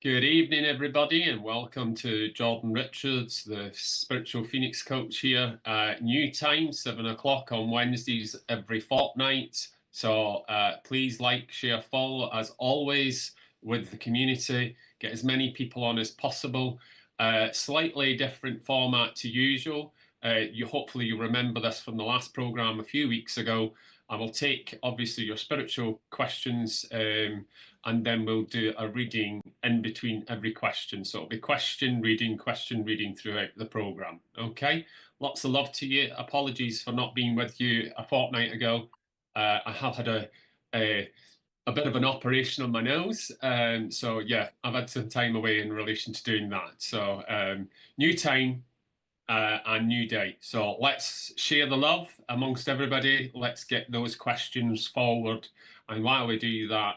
Good evening, everybody, and welcome to Jordan Richards, the Spiritual Phoenix Coach here. New time, 7 o'clock on Wednesdays every fortnight. So please like, share, follow, as always, with the community. Get as many people on as possible. Slightly different format to usual. Hopefully you remember this from the last program a few weeks ago. I will take, obviously, your spiritual questions, and then we'll do a reading in between every question. So it'll be question reading throughout the program. Okay, lots of love to you. Apologies for not being with you a fortnight ago. I have had a bit of an operation on my nose. So yeah, I've had some time away in relation to doing that. So new time, and new day. So let's share the love amongst everybody. Let's get those questions forward. And while we do that,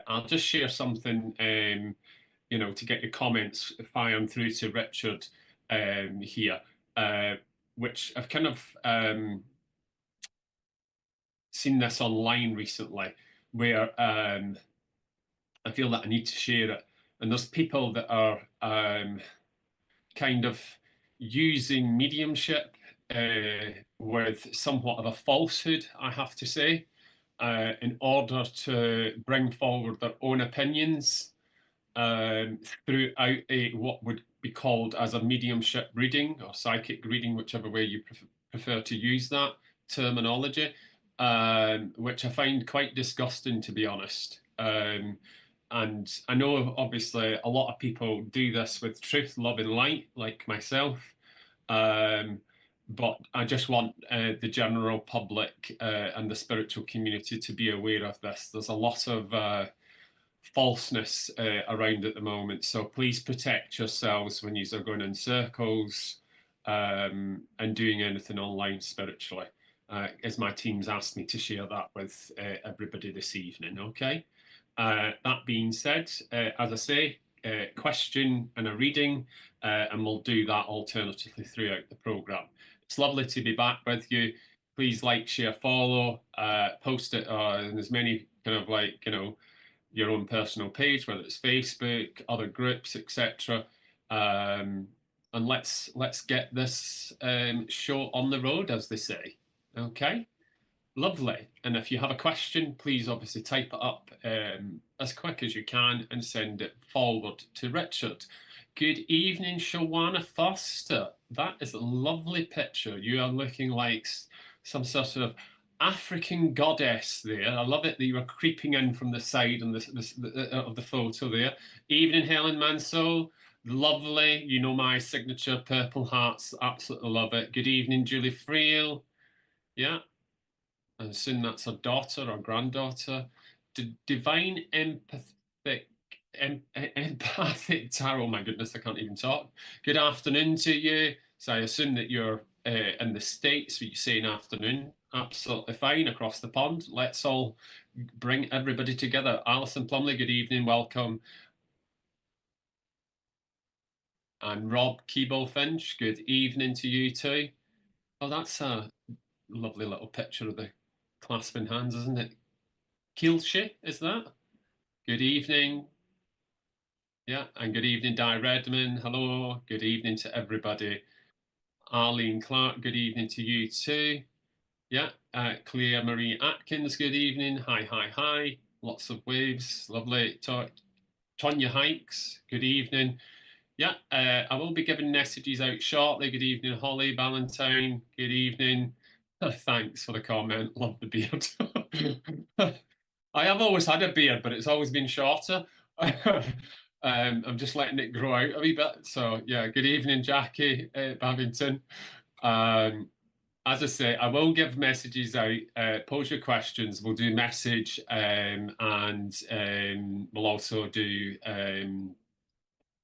I'll just share something, to get your comments firing through to Richard here, which I've kind of seen this online recently, where I feel that I need to share it. And there's people that are kind of using mediumship with somewhat of a falsehood, I have to say, in order to bring forward their own opinions throughout what would be called as a mediumship reading or psychic reading, whichever way you prefer to use that terminology, which I find quite disgusting, to be honest. And I know, obviously, a lot of people do this with truth, love, and light, like myself. But I just want the general public and the spiritual community to be aware of this. There's a lot of falseness around at the moment. So please protect yourselves when you're going in circles and doing anything online spiritually, as my team's asked me to share that with everybody this evening. Okay. That being said, as I say, question and a reading, and we'll do that alternatively throughout the program. It's lovely to be back with you. Please like, share, follow, post it in as many kind of your own personal page, whether it's Facebook, other groups, etc. And let's get this show on the road, as they say. Okay. Lovely. And if you have a question, please obviously type it up as quick as you can and send it forward to Richard. Good evening, Shawana Foster. That is a lovely picture. You are looking like some sort of African goddess there. I love it that you are creeping in from the side and of the photo there. Evening, Helen Mansell. Lovely. You know my signature purple hearts. Absolutely love it. Good evening, Julie Friel. Yeah, and assume that's her daughter or granddaughter. Divine empathic tarot. Oh my goodness, I can't even talk. Good afternoon to you. So I assume that you're in the States, but you say an afternoon. Absolutely fine across the pond. Let's all bring everybody together. Alison Plumley, good evening, welcome. And Rob Keeble Finch, good evening to you too. Oh, that's a lovely little picture of the clasping hands, isn't it? Kilshi, is that? Good evening. Yeah, and good evening, Di Redman. Hello. Good evening to everybody. Arlene Clark, good evening to you too. Yeah, Claire Marie Atkins, good evening. Hi, hi, hi. Lots of waves. Lovely. Tonya Hikes, good evening. Yeah, I will be giving messages out shortly. Good evening, Holly Valentine. Good evening. Thanks for the comment. Love the beard. I have always had a beard, but it's always been shorter. I'm just letting it grow out a wee bit. So yeah, good evening, Jackie Babington. As I say, I will give messages out. Pose your questions. We'll do message, and we'll also do a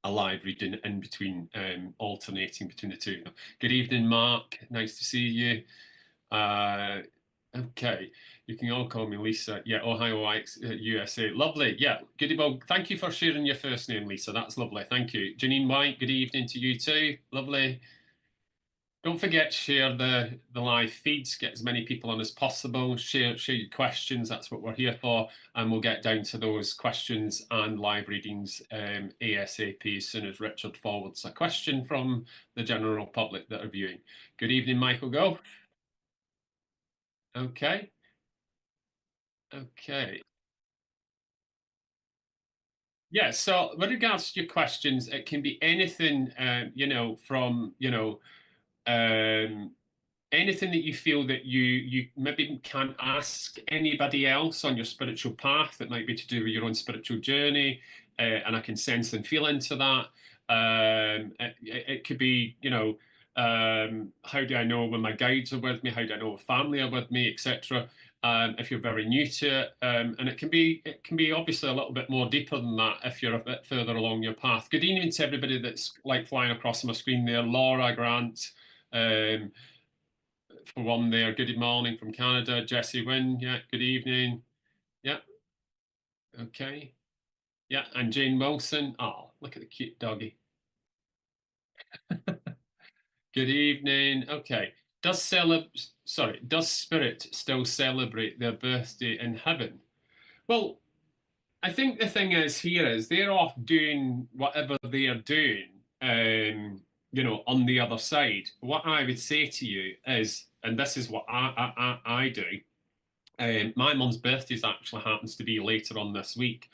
live reading in between, alternating between the two. Good evening, Mark. Nice to see you. Okay, you can all call me Lisa. Yeah, Ohio, USA. Lovely. Yeah, good. Well, thank you for sharing your first name, Lisa. That's lovely. Thank you. Janine White, good evening to you too. Lovely. Don't forget, share the live feeds, get as many people on as possible. Share your questions. That's what we're here for, and we'll get down to those questions and live readings ASAP as soon as Richard forwards a question from the general public that are viewing. Good evening, Michael. Go. Okay. Okay. Yeah. So, with regards to your questions, it can be anything, from um, anything that you feel that you maybe can't ask anybody else on your spiritual path that might be to do with your own spiritual journey, and I can sense and feel into that. It could be, how do I know when my guides are with me? How do I know if family are with me, etc. If you're very new to it, and it can be obviously a little bit more deeper than that if you're a bit further along your path. Good evening to everybody that's like flying across my screen there. Laura, Grant, um, for one there. Good morning from Canada. Jesse Wynn. Yeah, good evening. Yeah, okay. Yeah, and Jane Wilson. Oh, look at the cute doggy. Good evening. Okay. Does spirit still celebrate their birthday in heaven? Well, I think the thing is here is they're off doing whatever they are doing, on the other side. What I would say to you is, and this is what I do. My mum's birthday actually happens to be later on this week,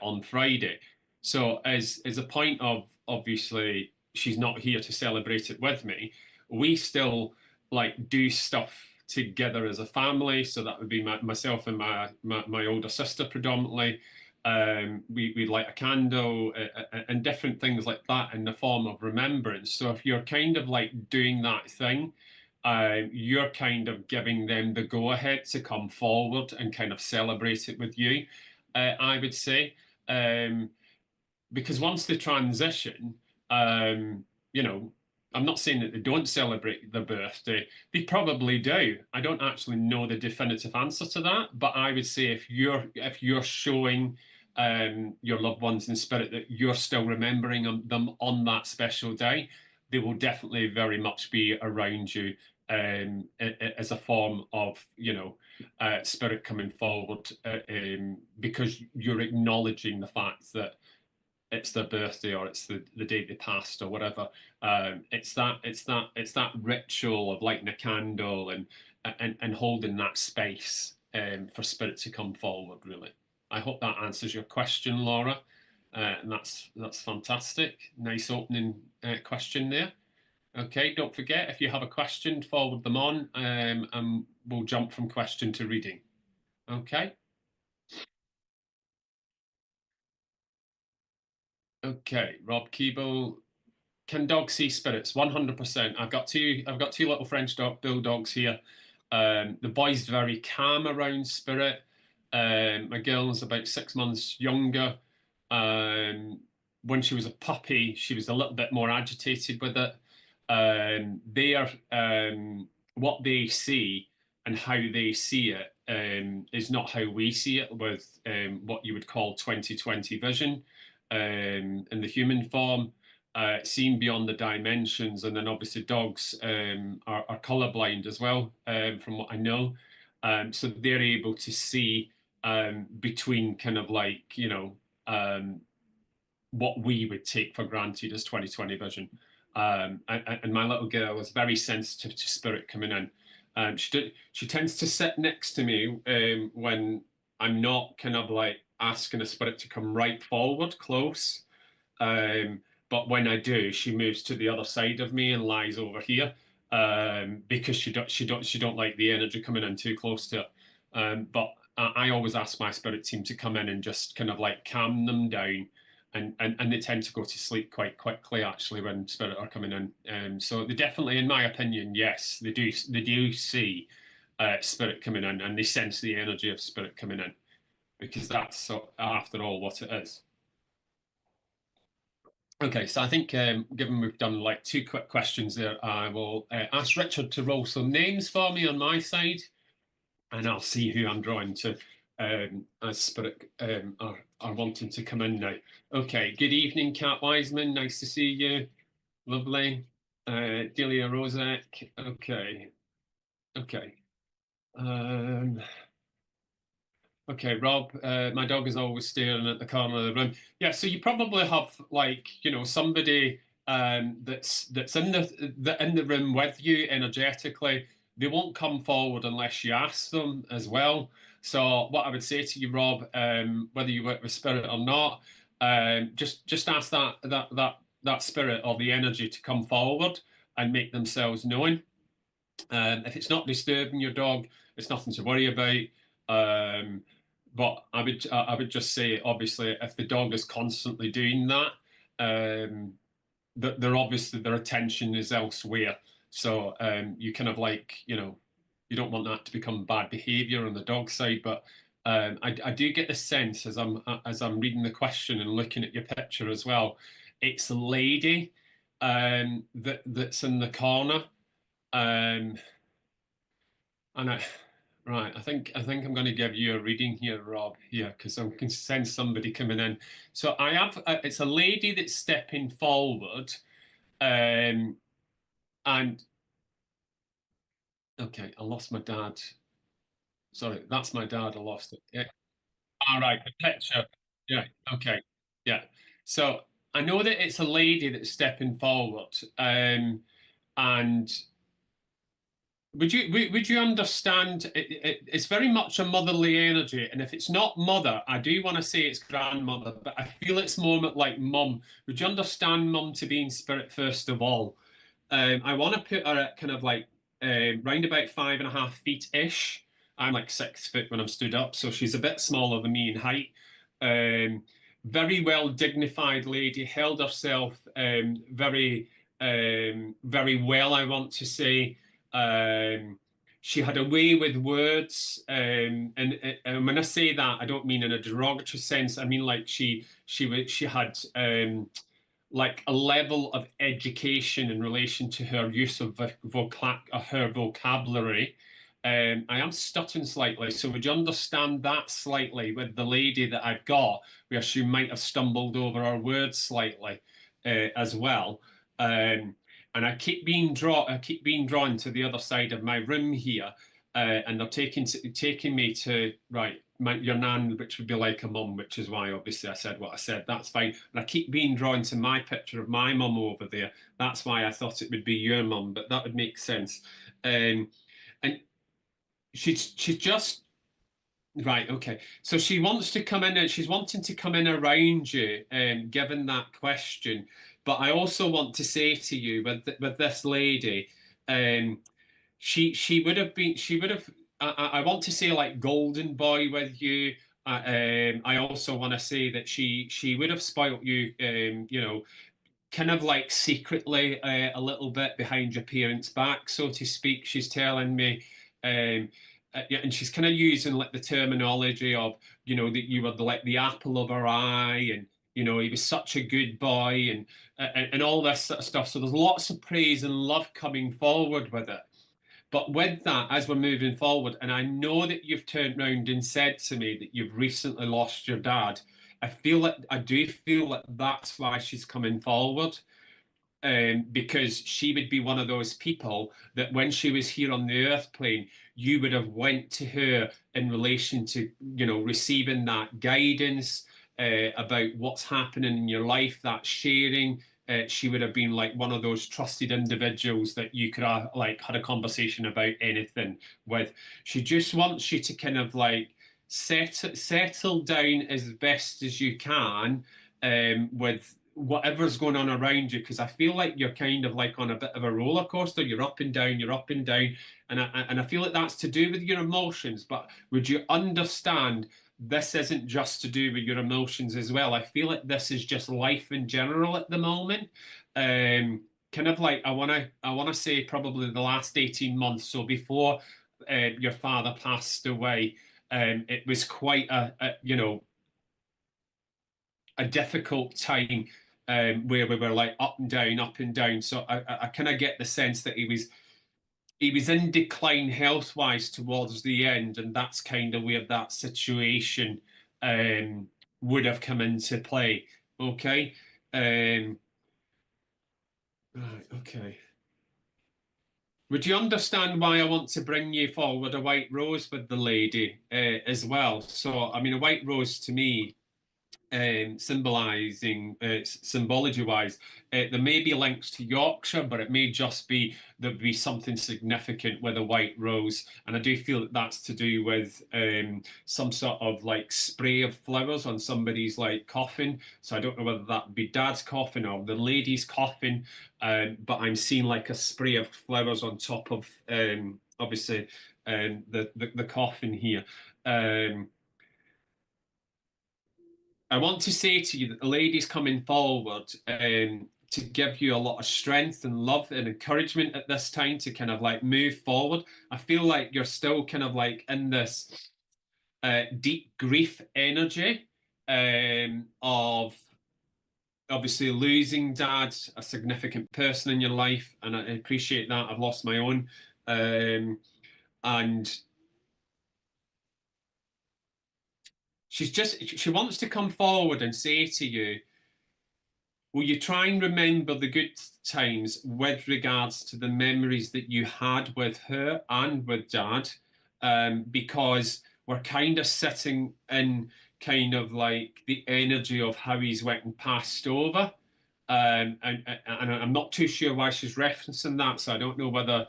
on Friday. So as a point of obviously she's not here to celebrate it with me, we still like do stuff together as a family. So that would be myself and my older sister predominantly. We light a candle, and different things like that in the form of remembrance. So if you're kind of like doing that thing, you're kind of giving them the go ahead to come forward and kind of celebrate it with you, I would say. Um, because once they transition, um, you know, I'm not saying that they don't celebrate their birthday. They probably do. I don't actually know the definitive answer to that, but I would say if you're showing your loved ones in spirit that you're still remembering them on that special day, they will definitely very much be around you, as a form of spirit coming forward, because you're acknowledging the fact that it's their birthday or it's the day they passed or whatever. It's that ritual of lighting a candle and holding that space, for spirit to come forward. Really, I hope that answers your question, Laura. And that's fantastic. Nice opening question there. Okay, don't forget if you have a question, forward them on, and we'll jump from question to reading. Okay. Okay, Rob Keeble. Can dogs see spirits? 100%. I've got two little French bulldogs here. The boy's very calm around spirit. My girl's about 6 months younger. Um, when she was a puppy, she was a little bit more agitated with it. They are what they see and how they see it, is not how we see it with what you would call 20/20 vision, in the human form, seeing beyond the dimensions. And then obviously dogs are colorblind as well, from what I know. So they're able to see between kind of like, what we would take for granted as 20/20 vision. And my little girl is very sensitive to spirit coming in. She tends to sit next to me when I'm not kind of like asking a spirit to come right forward close. Um, but when I do, she moves to the other side of me and lies over here, because she don't like the energy coming in too close to her. But I always ask my spirit team to come in and just kind of like calm them down, and they tend to go to sleep quite quickly actually when spirit are coming in. So they definitely, in my opinion, yes, they do see spirit coming in, and they sense the energy of spirit coming in, because that's after all what it is. Okay, so I think, given we've done like two quick questions there, I will ask Richard to roll some names for me on my side, and I'll see who I'm drawing to, as Spirit are wanting to come in now. Okay, good evening, Cat Wiseman. Nice to see you. Lovely. Delia Rozek. Okay. Okay. Um, okay, Rob, my dog is always staring at the corner of the room. Yeah, so you probably have like, somebody that's in the room with you energetically. They won't come forward unless you ask them as well. So what I would say to you, Rob, whether you work with spirit or not, just ask that spirit or the energy to come forward and make themselves known. If it's not disturbing your dog, it's nothing to worry about. Um, but I would just say, obviously, if the dog is constantly doing that, they're obviously their attention is elsewhere. So you kind of like, you don't want that to become bad behavior on the dog side. But I do get the sense as I'm reading the question and looking at your picture as well, it's a lady that's in the corner. Um, and right, I think I'm going to give you a reading here, Rob, here, because I can sense somebody coming in. So I have, it's a lady that's stepping forward, um, and okay, I lost my dad. Sorry, that's my dad. I lost it. Yeah. All right, the picture. Yeah. Okay. Yeah. So I know that it's a lady that's stepping forward, and would you understand? It's very much a motherly energy, and if it's not mother, I do want to say it's grandmother, but I feel it's more like mum. Would you understand mum to be in spirit first of all? I want to put her at kind of like round about 5.5 feet ish. I'm like 6 foot when I'm stood up, so she's a bit smaller than me in height. Um, Very well dignified lady, held herself very well, I want to say. Um, she had a way with words, and when I say that, I don't mean in a derogatory sense. I mean like she had like a level of education in relation to her use of her vocabulary. I am stuttering slightly, so would you understand that slightly with the lady that I've got, where she might have stumbled over her words slightly as well. Um, and I keep being drawn to the other side of my room here, and they're taking me to right your nan, which would be like a mum, which is why obviously I said what I said. That's fine. And I keep being drawn to my picture of my mum over there. That's why I thought it would be your mum, but that would make sense. And she's just right. Okay, so she wants to come in and she's wanting to come in around you, given that question. But I also want to say to you with this lady, um, she would have I want to say like golden boy with you. I also want to say that she would have spoilt you, kind of like secretly a little bit behind your parents' back, so to speak. She's telling me, um, yeah, and she's kind of using like the terminology of, that you were like the apple of her eye, and he was such a good boy, and all this sort of stuff. So there's lots of praise and love coming forward with it. But with that, as we're moving forward, and I know that you've turned round and said to me that you've recently lost your dad, I do feel that that's why she's coming forward, because she would be one of those people that when she was here on the earth plane, you would have went to her in relation to, receiving that guidance about what's happening in your life, that sharing. She would have been like one of those trusted individuals that you could have like had a conversation about anything with. She just wants you to kind of like settle down as best as you can, with whatever's going on around you, because I feel like you're kind of like on a bit of a roller coaster. You're up and down, you're up and down, and I feel like that's to do with your emotions. But would you understand? This isn't just to do with your emotions as well. I feel like this is just life in general at the moment. Kind of like I want to say probably the last 18 months. So before your father passed away, it was quite a difficult time, where we were like up and down, up and down. So I kind of get the sense that he was in decline health wise towards the end, and that's kind of where that situation would have come into play. Okay. Right. Okay. Would you understand why I want to bring you forward a white rose with the lady as well? So, I mean, a white rose to me, symbolizing symbology wise, there may be links to Yorkshire, but it may just be there'd be something significant with a white rose. And I do feel that that's to do with some sort of like spray of flowers on somebody's like coffin. So I don't know whether that would be dad's coffin or the lady's coffin, but I'm seeing like a spray of flowers on top of obviously the coffin here. Um, I want to say to you that the lady's coming forward to give you a lot of strength and love and encouragement at this time to kind of like move forward. I feel like you're still kind of like in this deep grief energy of obviously losing dad, a significant person in your life, and I appreciate that. I've lost my own. And she wants to come forward and say to you, will you try and remember the good times with regards to the memories that you had with her and with dad? Because we're kind of sitting in kind of like the energy of how he's went and passed over. And I'm not too sure why she's referencing that, so I don't know whether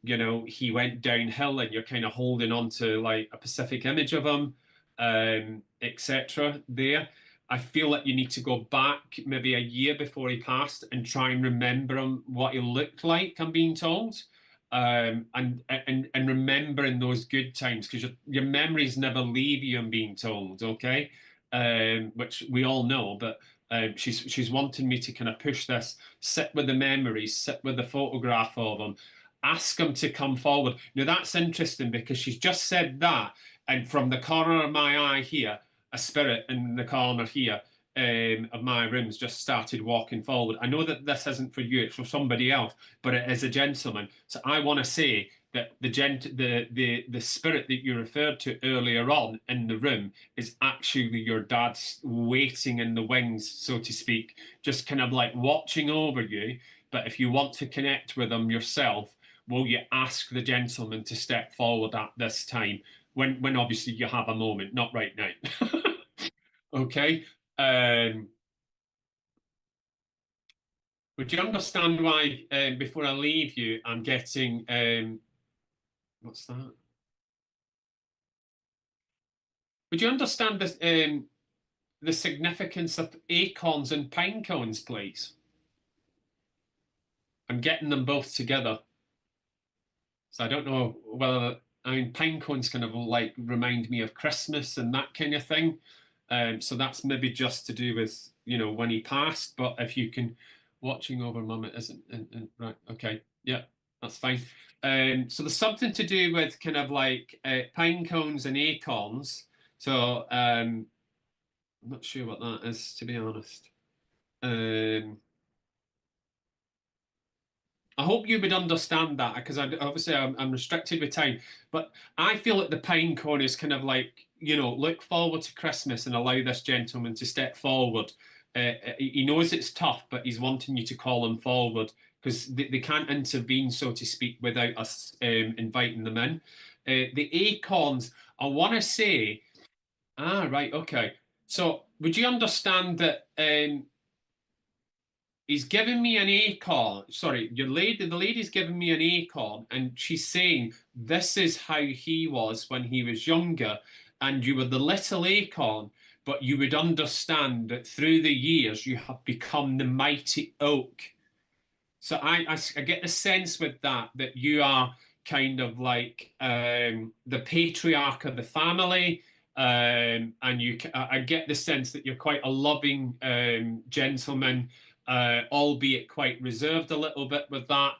he went downhill and you're kind of holding on to like a specific image of him, etc. There. I feel like you need to go back maybe a year before he passed and try and remember him, what he looked like, I'm being told. And remembering those good times because your memories never leave you, I'm being told, okay? Which we all know, but she's wanting me to kind of push this, sit with the memories, sit with the photograph of them, ask him to come forward. Now that's interesting because she's just said that, and from the corner of my eye here, a spirit in the corner here of my rooms just started walking forward. I know that this isn't for you, it's for somebody else, but it is a gentleman. So I want to say that the spirit that you referred to earlier on in the room is actually your dad waiting in the wings, so to speak, just kind of like watching over you. But if you want to connect with him yourself, will you ask the gentleman to step forward at this time? When obviously you have a moment, not right now. Okay. Um, would you understand why, before I leave you, I'm getting, what's that? Would you understand the significance of acorns and pine cones, please? I'm getting them both together. So I don't know whether, I mean, pine cones kind of like remind me of Christmas and that kind of thing. So that's maybe just to do with, when he passed. But if you can, watching over mum, it isn't, right, okay, yeah, that's fine. So there's something to do with kind of like pine cones and acorns. So I'm not sure what that is, to be honest. Um, I hope you would understand that because obviously I'm restricted with time, but I feel that the pine cone is kind of like, look forward to Christmas and allow this gentleman to step forward. He knows it's tough, but he's wanting you to call him forward because they can't intervene, so to speak, without us inviting them in. The acorns, I want to say, right, okay. So would you understand that he's giving me an acorn. Sorry, the lady's giving me an acorn, and she's saying this is how he was when he was younger, and you were the little acorn, but you would understand that through the years you have become the mighty oak. So I get the sense with that you are kind of like the patriarch of the family, and I get the sense that you're quite a loving gentleman, albeit quite reserved a little bit with that.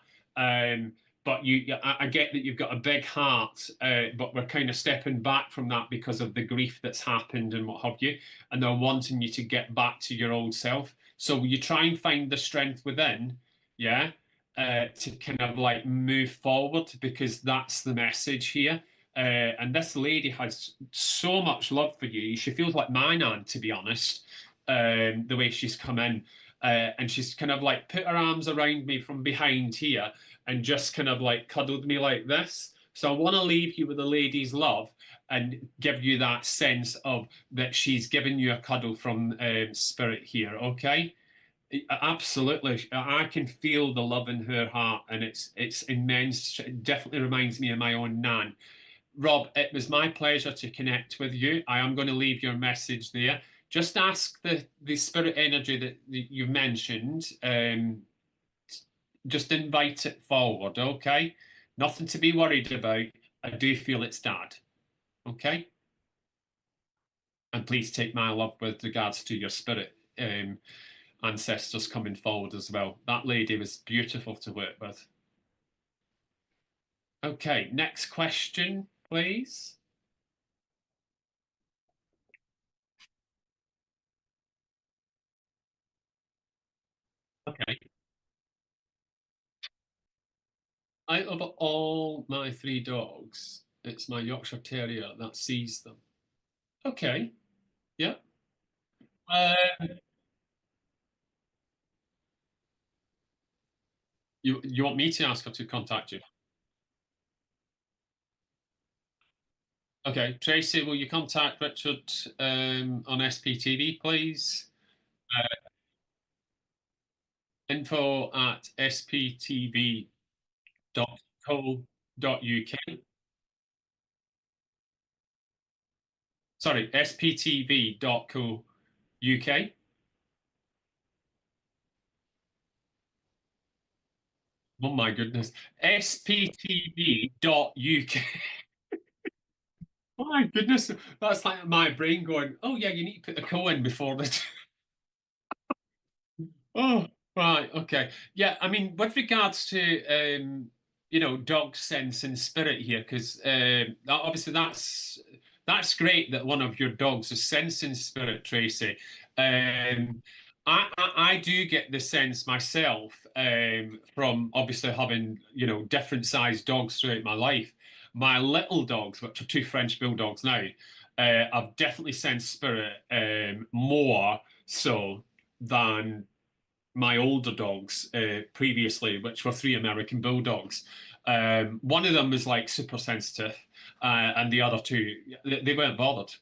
But I get that you've got a big heart, but we're kind of stepping back from that because of the grief that's happened and what have you, and they're wanting you to get back to your old self. So will you try and find the strength within? Yeah, to kind of like move forward because that's the message here. And this lady has so much love for you. She feels like my nan, to be honest, the way she's come in. And she's kind of like put her arms around me from behind here. and just kind of like cuddled me like this. So I want to leave you with a lady's love and give you that sense of that she's giving you a cuddle from spirit here, okay? Absolutely. I can feel the love in her heart and it's immense. It definitely reminds me of my own nan. Rob, it was my pleasure to connect with you. I am going to leave your message there. Just ask the spirit energy that you mentioned. Just invite it forward, okay? Nothing to be worried about. I do feel it's dad, okay? And please take my love with regards to your spirit ancestors coming forward as well. That lady was beautiful to work with. Okay, next question, please. Okay. Out of all my three dogs, it's my Yorkshire Terrier that sees them. Okay, yeah. Uh, you want me to ask her to contact you? Okay, Tracy, will you contact Richard on SPTV, please? Info at sptv.co.uk. Sorry, sptv.co.uk. Oh my goodness. sptv.uk. Oh my goodness. That's like my brain going, oh yeah, you need to put the co in before the. Oh, right. Okay. Yeah. I mean, with regards to dog sense and spirit here, because obviously that's great that one of your dogs is sensing spirit, Tracy. I do get the sense myself from obviously having different sized dogs throughout my life. My little dogs, which are two French bulldogs now, I've definitely sensed spirit more so than my older dogs previously, which were three American bulldogs. One of them was like super sensitive, and the other two they weren't bothered.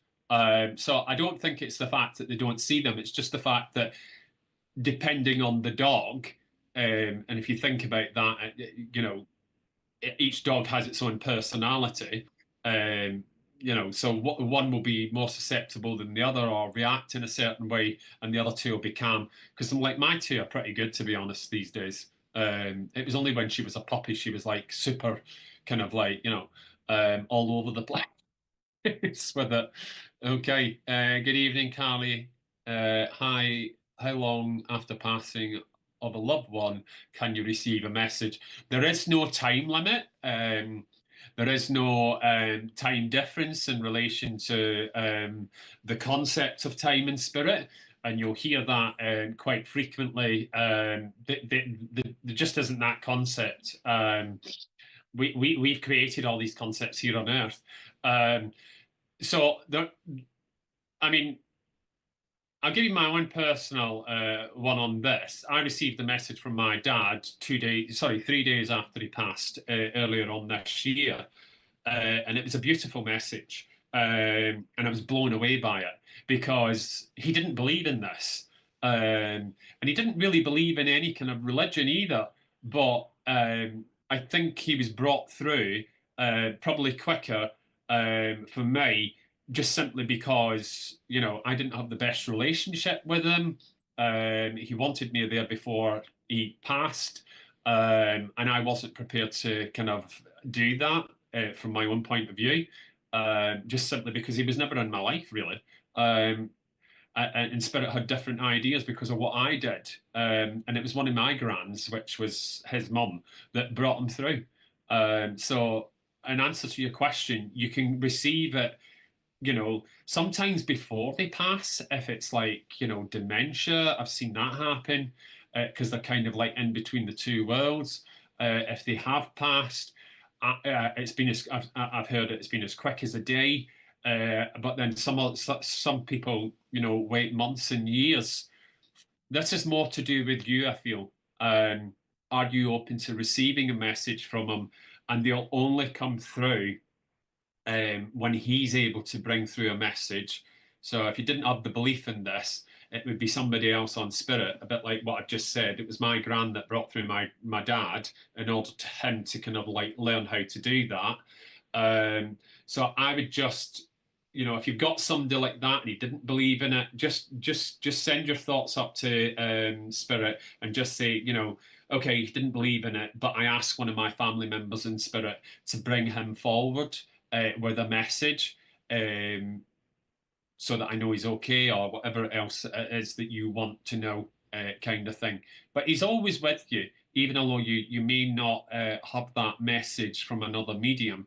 So I don't think it's the fact that they don't see them. It's just the fact that depending on the dog, and if you think about that, each dog has its own personality. Um, so one will be more susceptible than the other or react in a certain way, and the other two will be calm. Because I'm like my two are pretty good to be honest these days. It was only when she was a puppy she was like super kind of like all over the place with it. Okay. Good evening, Carly. Hi. How long after passing of a loved one can you receive a message? There is no time limit. There is no time difference in relation to the concept of time and spirit. And you'll hear that quite frequently. There just isn't that concept. We've created all these concepts here on Earth. So there, I mean, I'll give you my own personal one on this. I received a message from my dad 2 days, sorry, 3 days after he passed earlier on this year. And it was a beautiful message. And I was blown away by it because he didn't believe in this. And he didn't really believe in any kind of religion either. But I think he was brought through probably quicker for me, just simply because, I didn't have the best relationship with him. He wanted me there before he passed. And I wasn't prepared to kind of do that from my own point of view, just simply because he was never in my life, really. Um, and Spirit had different ideas because of what I did. And it was one of my grands, which was his mum, that brought him through. So, in answer to your question, you can receive it sometimes before they pass, if it's like, dementia, I've seen that happen because they're kind of like in between the two worlds. If they have passed, it's been I've heard it's been as quick as a day. But then some people, wait months and years. This is more to do with you, I feel. are you open to receiving a message from him? And they'll only come through when he's able to bring through a message. So if you didn't have the belief in this, it would be somebody else on spirit, a bit like what I've just said. It was my gran that brought through my dad in order to him to kind of like learn how to do that. So I would just, if you've got somebody like that and he didn't believe in it, just send your thoughts up to spirit and just say, okay, he didn't believe in it, but I asked one of my family members in spirit to bring him forward with a message, so that I know he's okay, or whatever else it is that you want to know, kind of thing. But he's always with you, even although you may not have that message from another medium.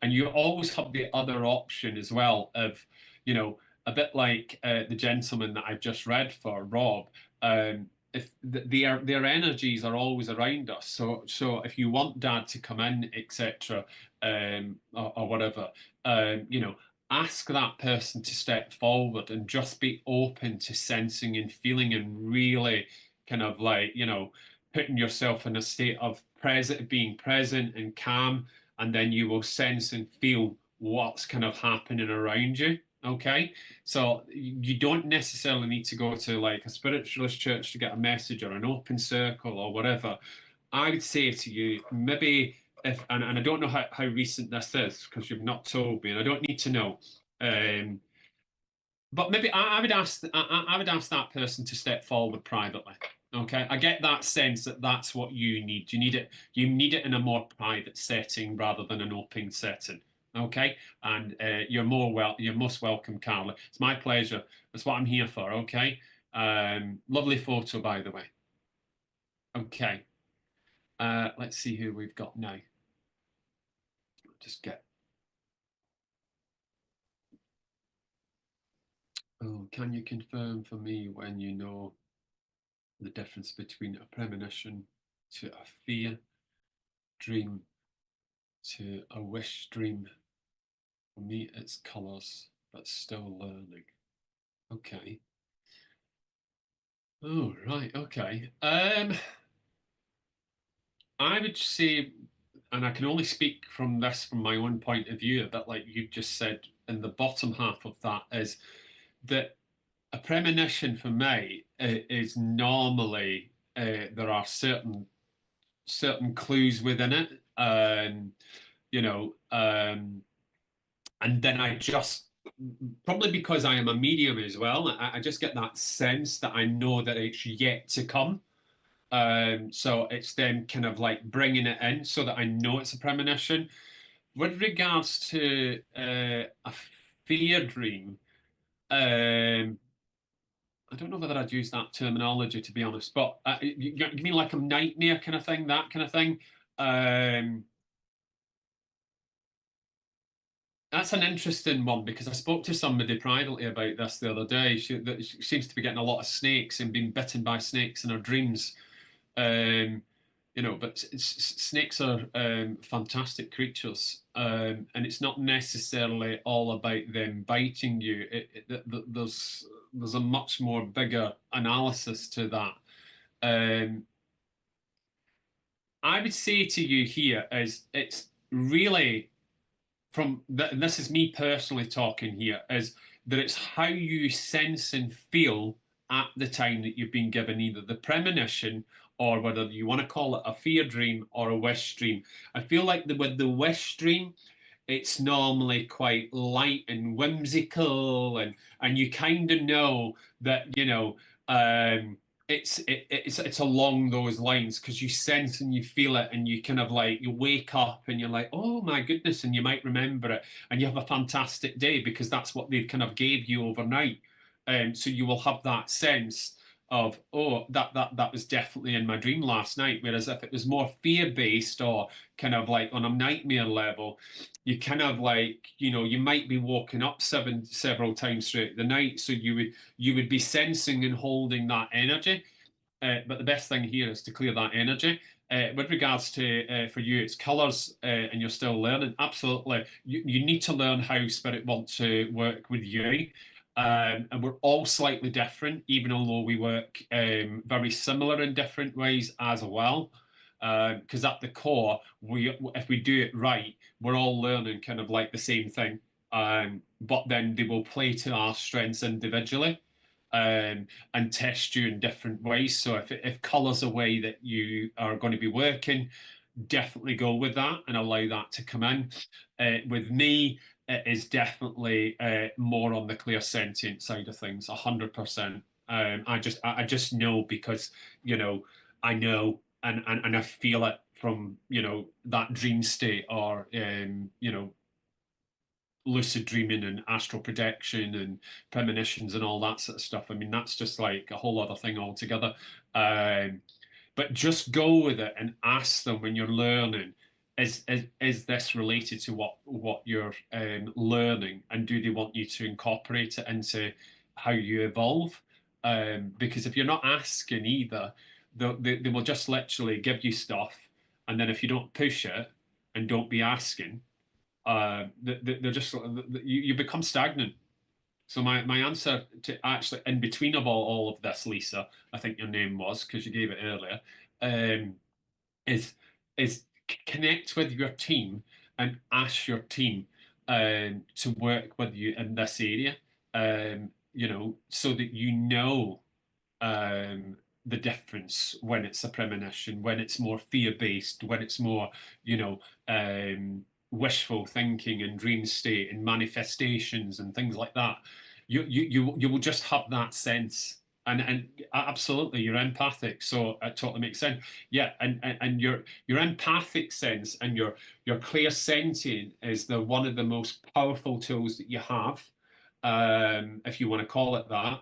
And you always have the other option as well of, a bit like the gentleman that I've just read for, Rob. If their energies are always around us, so if you want Dad to come in, etc., or whatever, ask that person to step forward and just be open to sensing and feeling and really kind of like, putting yourself in a state of being present and calm, and then you will sense and feel what's kind of happening around you. Okay, so you don't necessarily need to go to like a spiritualist church to get a message or an open circle or whatever. I would say to you, maybe if, and I don't know how recent this is because you've not told me, and I don't need to know. Um, but maybe I would ask I would ask that person to step forward privately. Okay, I get that sense that that's what you need. You need it in a more private setting rather than an open setting. Okay, and you're most welcome, Carla. It's my pleasure. That's what I'm here for. Okay, lovely photo, by the way. Okay, let's see who we've got now. Just get. Oh, can you confirm for me when you know the difference between a premonition to a fear dream to a wish dream? For me, it's colours, but still learning. Okay. Oh, right. Okay. I would say, and I can only speak from this from my own point of view, a bit like you just said in the bottom half of that, is that a premonition for me is normally there are certain clues within it. You know, and then I just, probably because I am a medium as well, I just get that sense that I know that it's yet to come. So it's then kind of like bringing it in so that I know it's a premonition. With regards to a fear dream, I don't know whether I'd use that terminology to be honest, but you mean like a nightmare kind of thing, that kind of thing? Um, That's an interesting one because I spoke to somebody privately about this the other day. She seems to be getting a lot of snakes and being bitten by snakes in her dreams. Um, but snakes are fantastic creatures, and it's not necessarily all about them biting you. There's a much more bigger analysis to that. Um, I would say to you here is it's really and this is me personally talking here, is that it's how you sense and feel at the time that you've been given either the premonition or whether you want to call it a fear dream or a wish dream. I feel like with the wish dream, it's normally quite light and whimsical, and you kind of know that um, it's along those lines because you sense and you feel it, and you kind of like you wake up and you're like, oh my goodness, and you might remember it, and you have a fantastic day because that's what they kind of gave you overnight. So you will have that sense of, oh, that was definitely in my dream last night. Whereas if it was more fear based or kind of like on a nightmare level, you kind of like, you might be waking up several times throughout the night, so you would be sensing and holding that energy. But the best thing here is to clear that energy. With regards to for you, it's colors, and you're still learning. Absolutely, you need to learn how spirit wants to work with you. And we're all slightly different, even although we work very similar in different ways as well. because at the core, if we do it right, we're all learning kind of like the same thing. But then they will play to our strengths individually, and test you in different ways. So if colour's a way that you are going to be working, definitely go with that and allow that to come in. With me, it is definitely more on the clear sentient side of things, 100%. I just know because I know and I feel it from that dream state, or lucid dreaming and astral projection and premonitions and all that sort of stuff. I mean, that's just like a whole other thing altogether. Um, but just go with it and ask them when you're learning, is this related to what you're learning, and do they want you to incorporate it into how you evolve? Because if you're not asking either, they will just literally give you stuff, and then if you don't push it and don't be asking, they're just you become stagnant. So my answer to actually in between of all of this, Lisa, I think your name was because you gave it earlier, um, is connect with your team and ask your team to work with you in this area, so that um, the difference when it's a premonition, when it's more fear-based, when it's more, you know, wishful thinking and dream state and manifestations and things like that. You will just have that sense. And absolutely, you're empathic, so it totally makes sense. Yeah, and your empathic sense and your clear sentient is the one of the most powerful tools that you have, if you want to call it that.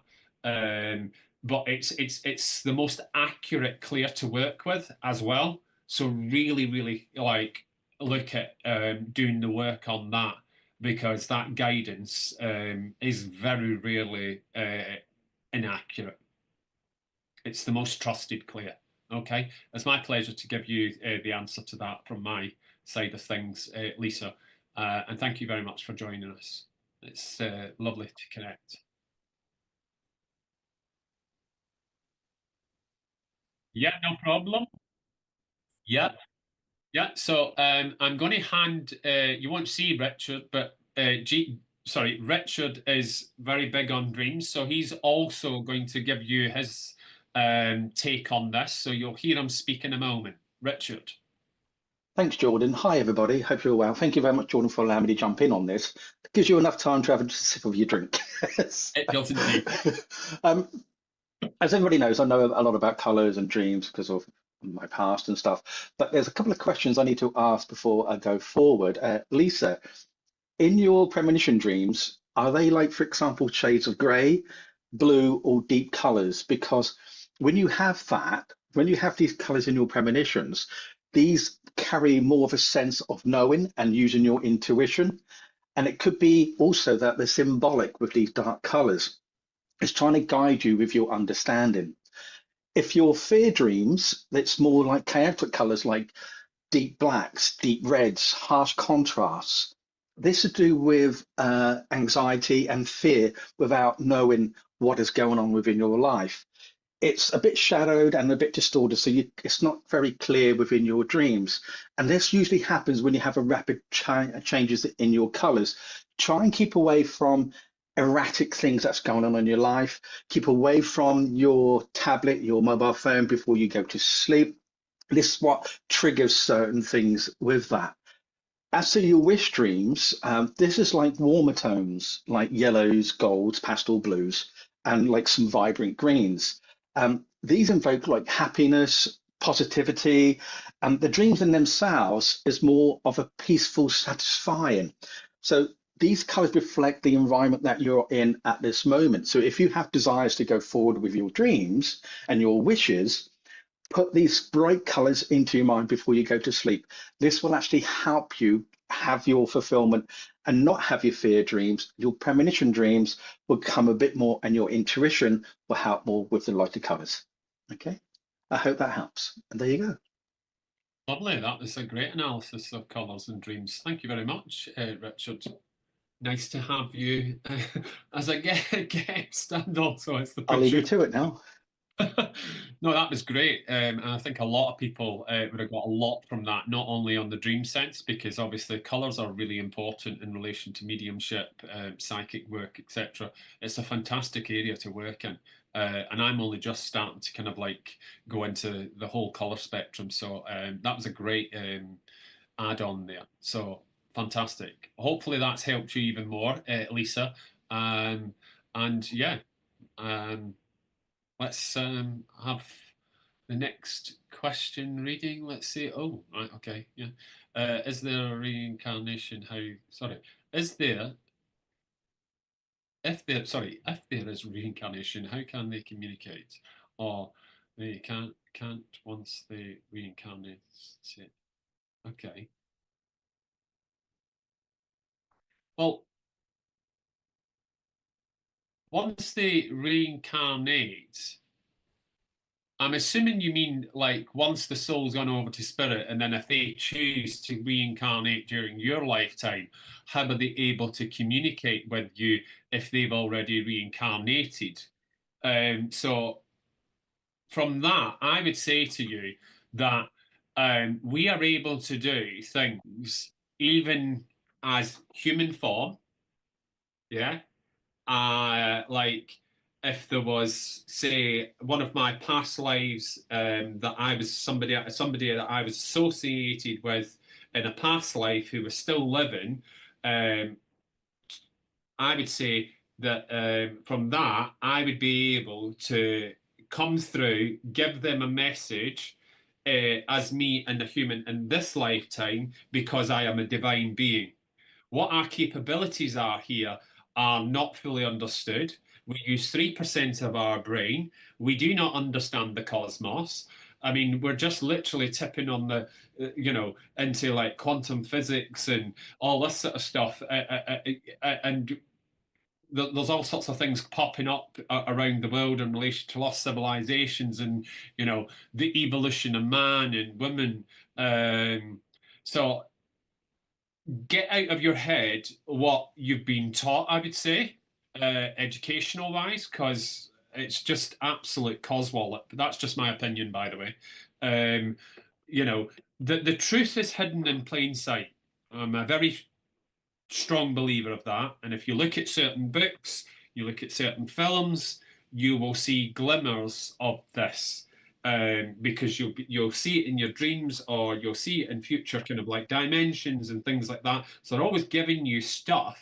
But it's the most accurate clear to work with as well. So really, really like look at doing the work on that, because that guidance is very rarely inaccurate. It's the most trusted clear. Okay, it's my pleasure to give you the answer to that from my side of things, Lisa. And thank you very much for joining us. It's lovely to connect. Yeah, no problem. Yeah, yeah. So I'm going to hand. You won't see Richard, but Richard is very big on dreams, so he's also going to give you his take on this. So you'll hear him speak in a moment. Richard. Thanks, Jordan. Hi, everybody. Hope you're well. Thank you very much, Jordan, for allowing me to jump in on this. It gives you enough time to have a sip of your drink. It does indeed. um, as everybody knows, I know a lot about colours and dreams because of my past and stuff. But there's a couple of questions I need to ask before I go forward. Lisa, in your premonition dreams, are they like, for example, shades of grey, blue, or deep colours? Because when you have that, when you have these colours in your premonitions, these carry more of a sense of knowing and using your intuition. And it could be also that they're symbolic with these dark colours. It's trying to guide you with your understanding. If your fear dreams, it's more like chaotic colours like deep blacks, deep reds, harsh contrasts. This is to do with anxiety and fear without knowing what is going on within your life. It's a bit shadowed and a bit distorted, so it's not very clear within your dreams. And this usually happens when you have a rapid changes in your colors. Try and keep away from erratic things that's going on in your life. Keep away from your tablet, your mobile phone before you go to sleep. This is what triggers certain things with that. As to your wish dreams, this is like warmer tones, like yellows, golds, pastel blues, and like some vibrant greens. These invoke like happiness, positivity, and the dreams in themselves is more of a peaceful, satisfying. So these colors reflect the environment that you're in at this moment. So if you have desires to go forward with your dreams and your wishes, put these bright colors into your mind before you go to sleep. This will actually help you have your fulfillment and not have your fear dreams. Your premonition dreams will come a bit more, and your intuition will help more with the lighter colors. Okay, I hope that helps. And there you go. Lovely. That was a great analysis of colours and dreams. Thank you very much, Richard. Nice to have you as a guest, and also as the I'll leave you producer. to it now. No, that was great. And I think a lot of people would have got a lot from that, not only on the dream sense, because obviously colors are really important in relation to mediumship, psychic work, etc. It's a fantastic area to work in. And I'm only just starting to kind of like go into the whole color spectrum. So that was a great add on there. So fantastic. Hopefully that's helped you even more, Lisa. Um, and yeah. Um, Let's have the next question reading. Let's see. Oh, right, okay, yeah. Is there a reincarnation? How? Sorry, is there? If there is reincarnation, how can they communicate? Or they can't once they reincarnate. Okay. Well, once they reincarnate. I'm assuming you mean like once the soul's gone over to spirit, and then if they choose to reincarnate during your lifetime, how are they able to communicate with you if they've already reincarnated? So from that, I would say to you that we are able to do things even as human form, yeah. Like if there was, say, one of my past lives that I was somebody that I was associated with in a past life who was still living, um, I would say that from that I would be able to come through, give them a message as me and a human in this lifetime because I am a divine being. What our capabilities are here are not fully understood. We use 3% of our brain. We do not understand the cosmos. I mean, we're just literally tipping on the, into like quantum physics and all this sort of stuff. And there's all sorts of things popping up around the world in relation to lost civilizations and, the evolution of man and women. So get out of your head what you've been taught, I would say, educational wise, because it's just absolute coswallop. But that's just my opinion, by the way. Um, you know, the truth is hidden in plain sight. I'm a very strong believer of that. And if you look at certain books, you look at certain films, you will see glimmers of this. Because you'll see it in your dreams or you'll see it in future kind of like dimensions and things like that. So they're always giving you stuff,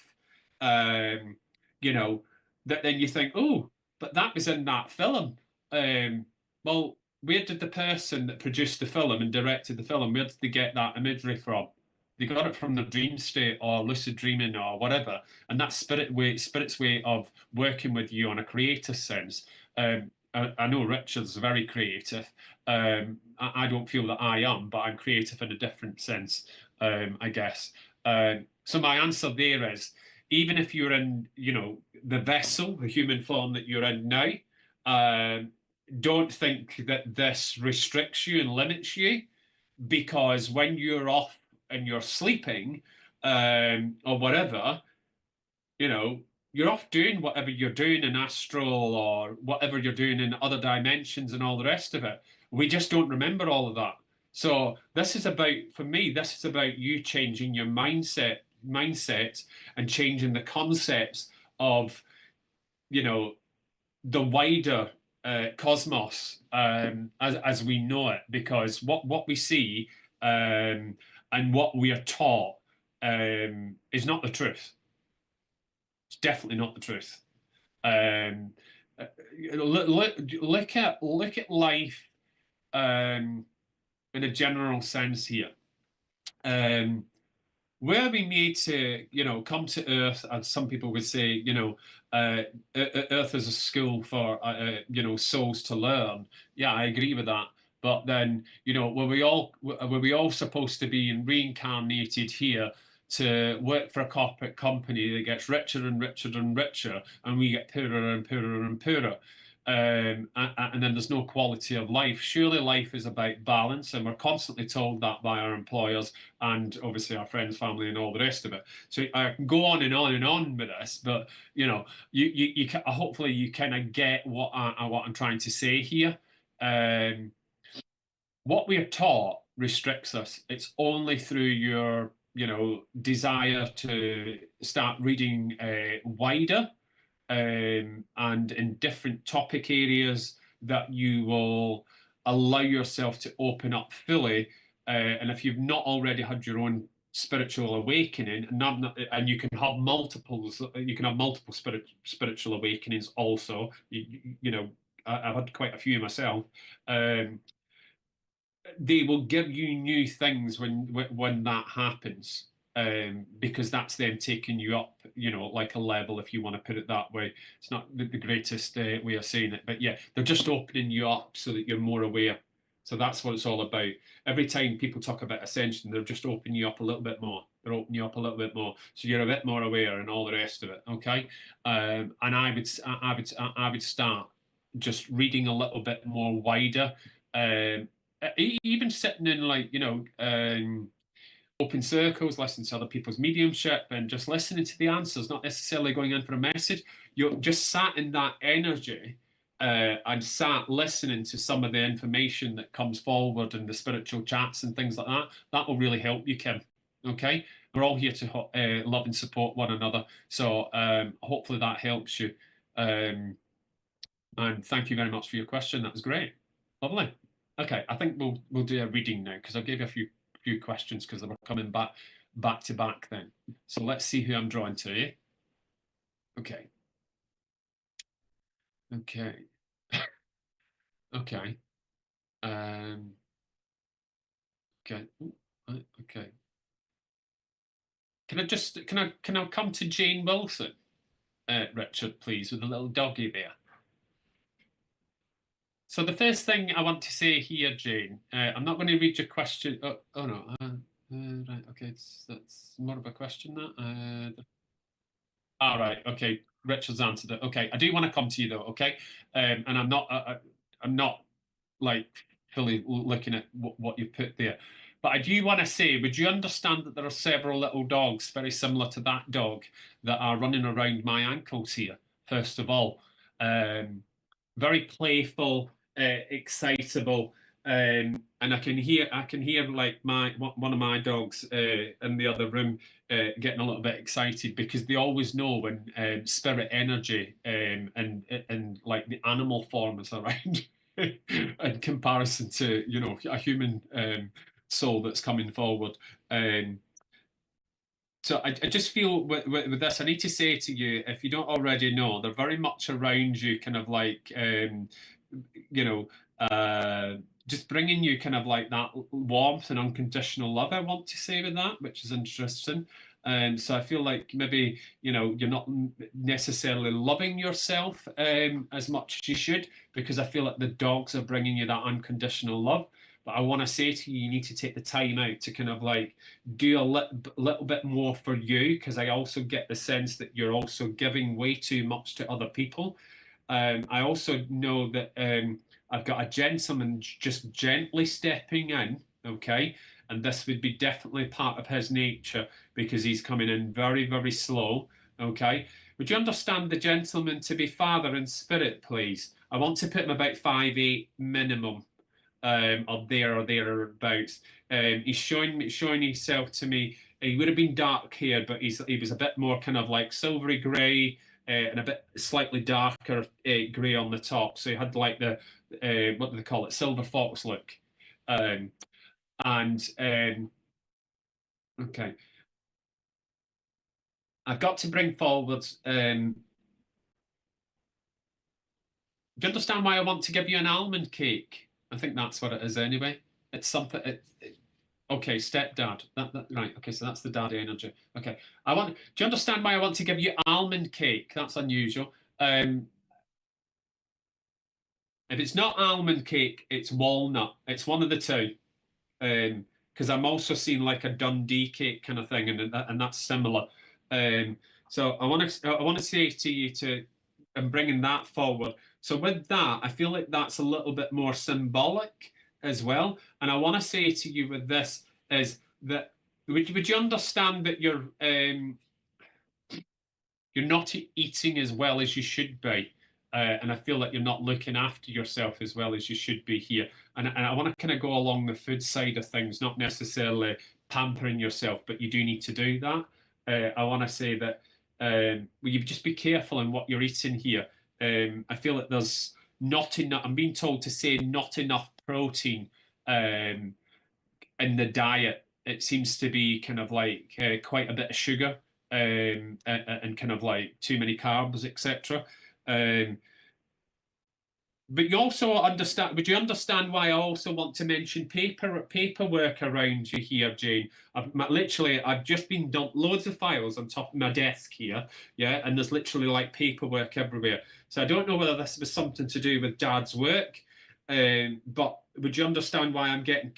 um, you know, that then you think, oh, but that was in that film. Well, where did the person that produced the film and directed the film, where did they get that imagery from? They got it from their dream state or lucid dreaming or whatever, and that's spirit's way of working with you on a creative sense. I know Richard's very creative. I don't feel that I am, but I'm creative in a different sense, I guess. So my answer there is, even if you're in, the vessel, the human form that you're in now, um, don't think that this restricts you and limits you, because when you're off and you're sleeping, or whatever, you know, you're off doing whatever you're doing in astral or whatever you're doing in other dimensions and all the rest of it. We just don't remember all of that. So this is about, for me, this is about you changing your mindset and changing the concepts of, you know, the wider cosmos, as we know it, because what we see, and what we are taught, is not the truth. It's definitely not the truth. Um, look at life, um, in a general sense here. Um, were we made to, come to Earth, as some people would say, Earth is a school for, souls to learn. Yeah, I agree with that. But then, were we all supposed to be reincarnated here to work for a corporate company that gets richer and richer and richer, and we get poorer and poorer and poorer? and then there's no quality of life. Surely life is about balance, and we're constantly told that by our employers and obviously our friends, family, and all the rest of it. So I can go on and on and on with this, but you can, hopefully you kind of get what I'm trying to say here. What we are taught restricts us. It's only through your desire to start reading wider and in different topic areas that you will allow yourself to open up fully. And if you've not already had your own spiritual awakening, and you can have multiple spiritual awakenings also. I've had quite a few myself. They will give you new things when that happens, because that's them taking you up, like a level, if you want to put it that way. It's not the greatest way of saying it, but yeah, they're just opening you up so that you're more aware. So that's what it's all about. Every time people talk about ascension, they're just opening you up a little bit more. They're opening you up a little bit more, so you're a bit more aware and all the rest of it. Okay, and I would start just reading a little bit more wider. Um, Even sitting in open circles, listening to other people's mediumship and just listening to the answers, not necessarily going in for a message. You're just sat in that energy, and sat listening to some of the information that comes forward in the spiritual chats and things like that. That will really help you, Kim. Okay, we're all here to love and support one another. So hopefully that helps you. And thank you very much for your question. That was great. Lovely. Okay, I think we'll do a reading now because I gave you a few questions because they were coming back to back then. So let's see who I'm drawing to. Okay. Okay. Okay. Um, okay. Ooh, okay. Can I come to Jane Wilson, Richard, please, with a little doggy there? So the first thing I want to say here, Jane, I'm not going to read your question. Oh no. Right. Okay. That's more of a question. That. All right. Okay. Richard's answered it. Okay. I do want to come to you though. Okay. And I'm not like fully looking at what you've put there. But I do want to say, would you understand that there are several little dogs very similar to that dog that are running around my ankles here, first of all? Very playful, excitable, and I can hear like one of my dogs in the other room getting a little bit excited because they always know when spirit energy and like the animal form is around in comparison to a human soul that's coming forward. So I just feel with this, I need to say to you, if you don't already know, they're very much around you, kind of like, you know, uh, just bringing you kind of like that warmth and unconditional love, I want to say with that, which is interesting. So I feel like maybe, you're not necessarily loving yourself as much as you should, because I feel like the dogs are bringing you that unconditional love. But I want to say to you, you need to take the time out to kind of like do a little bit more for you, because I also get the sense that you're also giving way too much to other people. I also know that I've got a gentleman just gently stepping in, okay? And this would be definitely part of his nature because he's coming in very, very slow, okay? Would you understand the gentleman to be father in spirit, please? I want to put him about 5'8" minimum, or thereabouts. He's showing himself to me. He would have been dark haired, but he was a bit more kind of like silvery grey, and a bit slightly darker grey on the top. So he had like the what do they call it, silver fox look. Um, and Okay, I've got to bring forward. Do you understand why I want to give you an almond cake? I think that's what it is anyway. It's something. Okay, stepdad. Right. Okay, so that's the dad energy. Okay, I want. Do you understand why I want to give you almond cake? That's unusual. If it's not almond cake, it's walnut. It's one of the two. Because I'm also seeing like a Dundee cake kind of thing, and that's similar. Um, so I want to say to you to and bringing that forward. So with that, I feel like that's a little bit more symbolic as well. And I want to say to you with this is that would you understand that you're not eating as well as you should be. And I feel like you're not looking after yourself as well as you should be here. And I want to kind of go along the food side of things, not necessarily pampering yourself, but you do need to do that. I want to say that will you just be careful in what you're eating here. I feel that there's not enough, I'm being told to say not enough protein um, in the diet. It seems to be kind of like quite a bit of sugar and kind of like too many carbs, etc. Um, but you also understand, would you understand why I also want to mention paperwork around you here, Jane? I've just been dumped loads of files on top of my desk here, yeah, and there's literally like paperwork everywhere. So I don't know whether this was something to do with Dad's work, but would you understand why I'm getting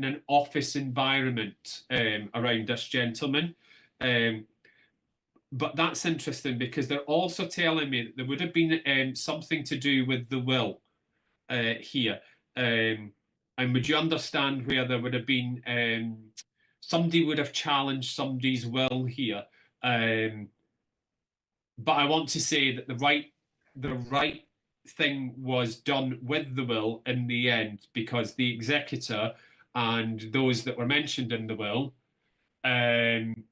an office environment around this gentleman? Um, but that's interesting because they're also telling me that there would have been something to do with the will here. Um, and would you understand where there would have been somebody would have challenged somebody's will here? Um, but I want to say that the right thing was done with the will in the end because the executor and those that were mentioned in the will um,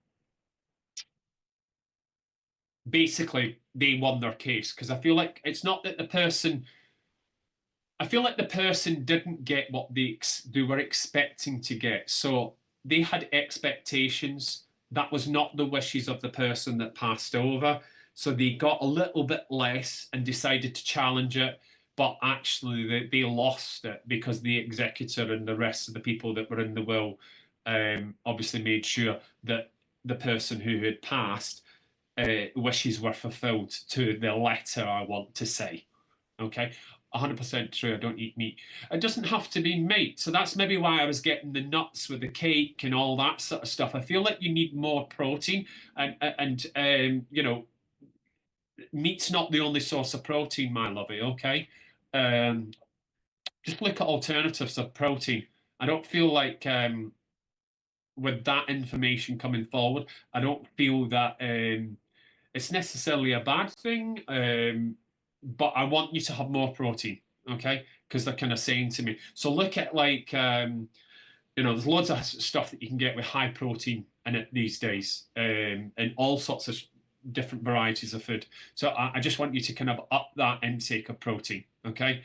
basically they won their case because I feel like it's not that the person I feel like the person didn't get what they were expecting to get. So they had expectations. That was not the wishes of the person that passed over. So they got a little bit less and decided to challenge it. But actually, they lost it because the executor and the rest of the people that were in the will obviously made sure that the person who had passed wishes were fulfilled to the letter, I want to say. Okay. 100% true. I don't eat meat. It doesn't have to be meat. So that's maybe why I was getting the nuts with the cake and all that sort of stuff. I feel like you need more protein and meat's not the only source of protein, my lovey, okay? Um, just look at alternatives of protein. I don't feel like with that information coming forward, I don't feel that it's necessarily a bad thing, but I want you to have more protein, okay? Because they're kind of saying to me. So look at like, there's loads of stuff that you can get with high protein in it these days, and all sorts of different varieties of food. So I just want you to kind of up that intake of protein, okay?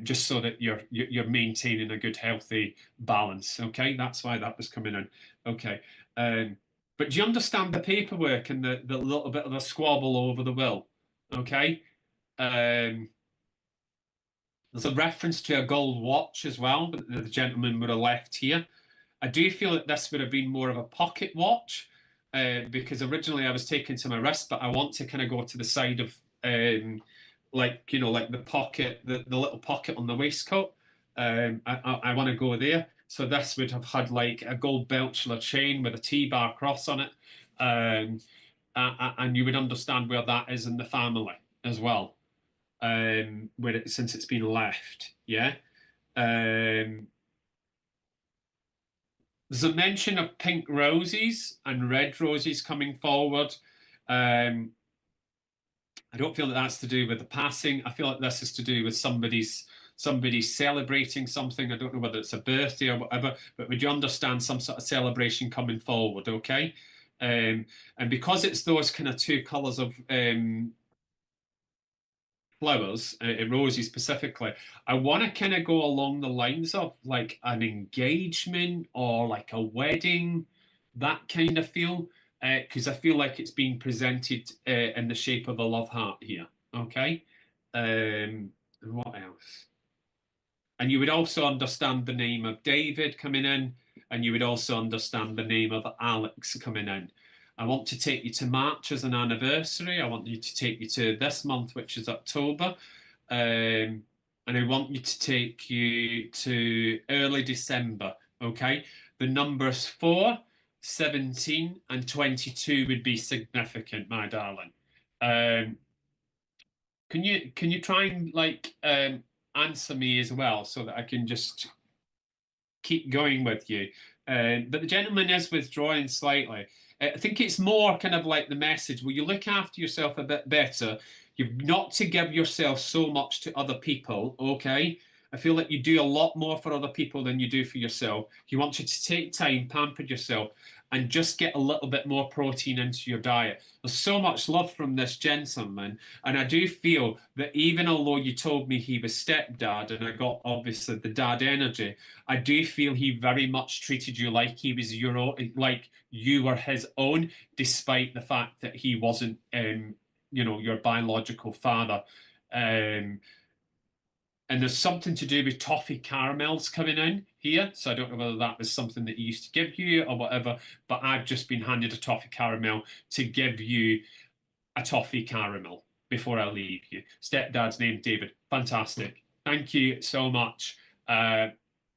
Just so that you're maintaining a good healthy balance, okay? That's why that was coming in, okay. But do you understand the paperwork and the little bit of a squabble over the will? Okay. Um, there's a reference to a gold watch as well, but the gentleman would have left here. I do feel that this would have been more of a pocket watch because originally I was taken to my wrist, but I want to kind of go to the side of like the pocket, the little pocket on the waistcoat. I want to go there. So this would have had like a gold Belchler chain with a T-bar cross on it. And you would understand where that is in the family as well, since it's been left. Yeah. Um, there's a mention of pink roses and red roses coming forward. Um, I don't feel that that's to do with the passing. I feel like this is to do with somebody's celebrating something. I don't know whether it's a birthday or whatever, but would you understand some sort of celebration coming forward? Okay. And because it's those kind of two colours of flowers, roses specifically, I want to kind of go along the lines of like an engagement or like a wedding, that kind of feel, because I feel like it's being presented in the shape of a love heart here. Okay. And what else? And you would also understand the name of David coming in, and you would also understand the name of Alex coming in. I want to take you to March as an anniversary. I want you to take you to this month, which is October. And I want you to take you to early December. Okay. The numbers 4, 17, and 22 would be significant, my darling. Um, can you try and like answer me as well so that I can just keep going with you? But the gentleman is withdrawing slightly. I think it's more kind of like the message. Will you look after yourself a bit better? You've not to give yourself so much to other people, okay? I feel like you do a lot more for other people than you do for yourself. He wants you to take time, pamper yourself, and just get a little bit more protein into your diet. There's so much love from this gentleman, and I do feel that even although you told me he was stepdad, and I got obviously the dad energy, I do feel he very much treated you like he was your own, like you were his own, despite the fact that he wasn't, your biological father. Um, and there's something to do with toffee caramels coming in here. So I don't know whether that was something that he used to give you or whatever, but I've just been handed a toffee caramel to give you a toffee caramel before I leave you. Stepdad's name, David. Fantastic. Thank you so much. Uh,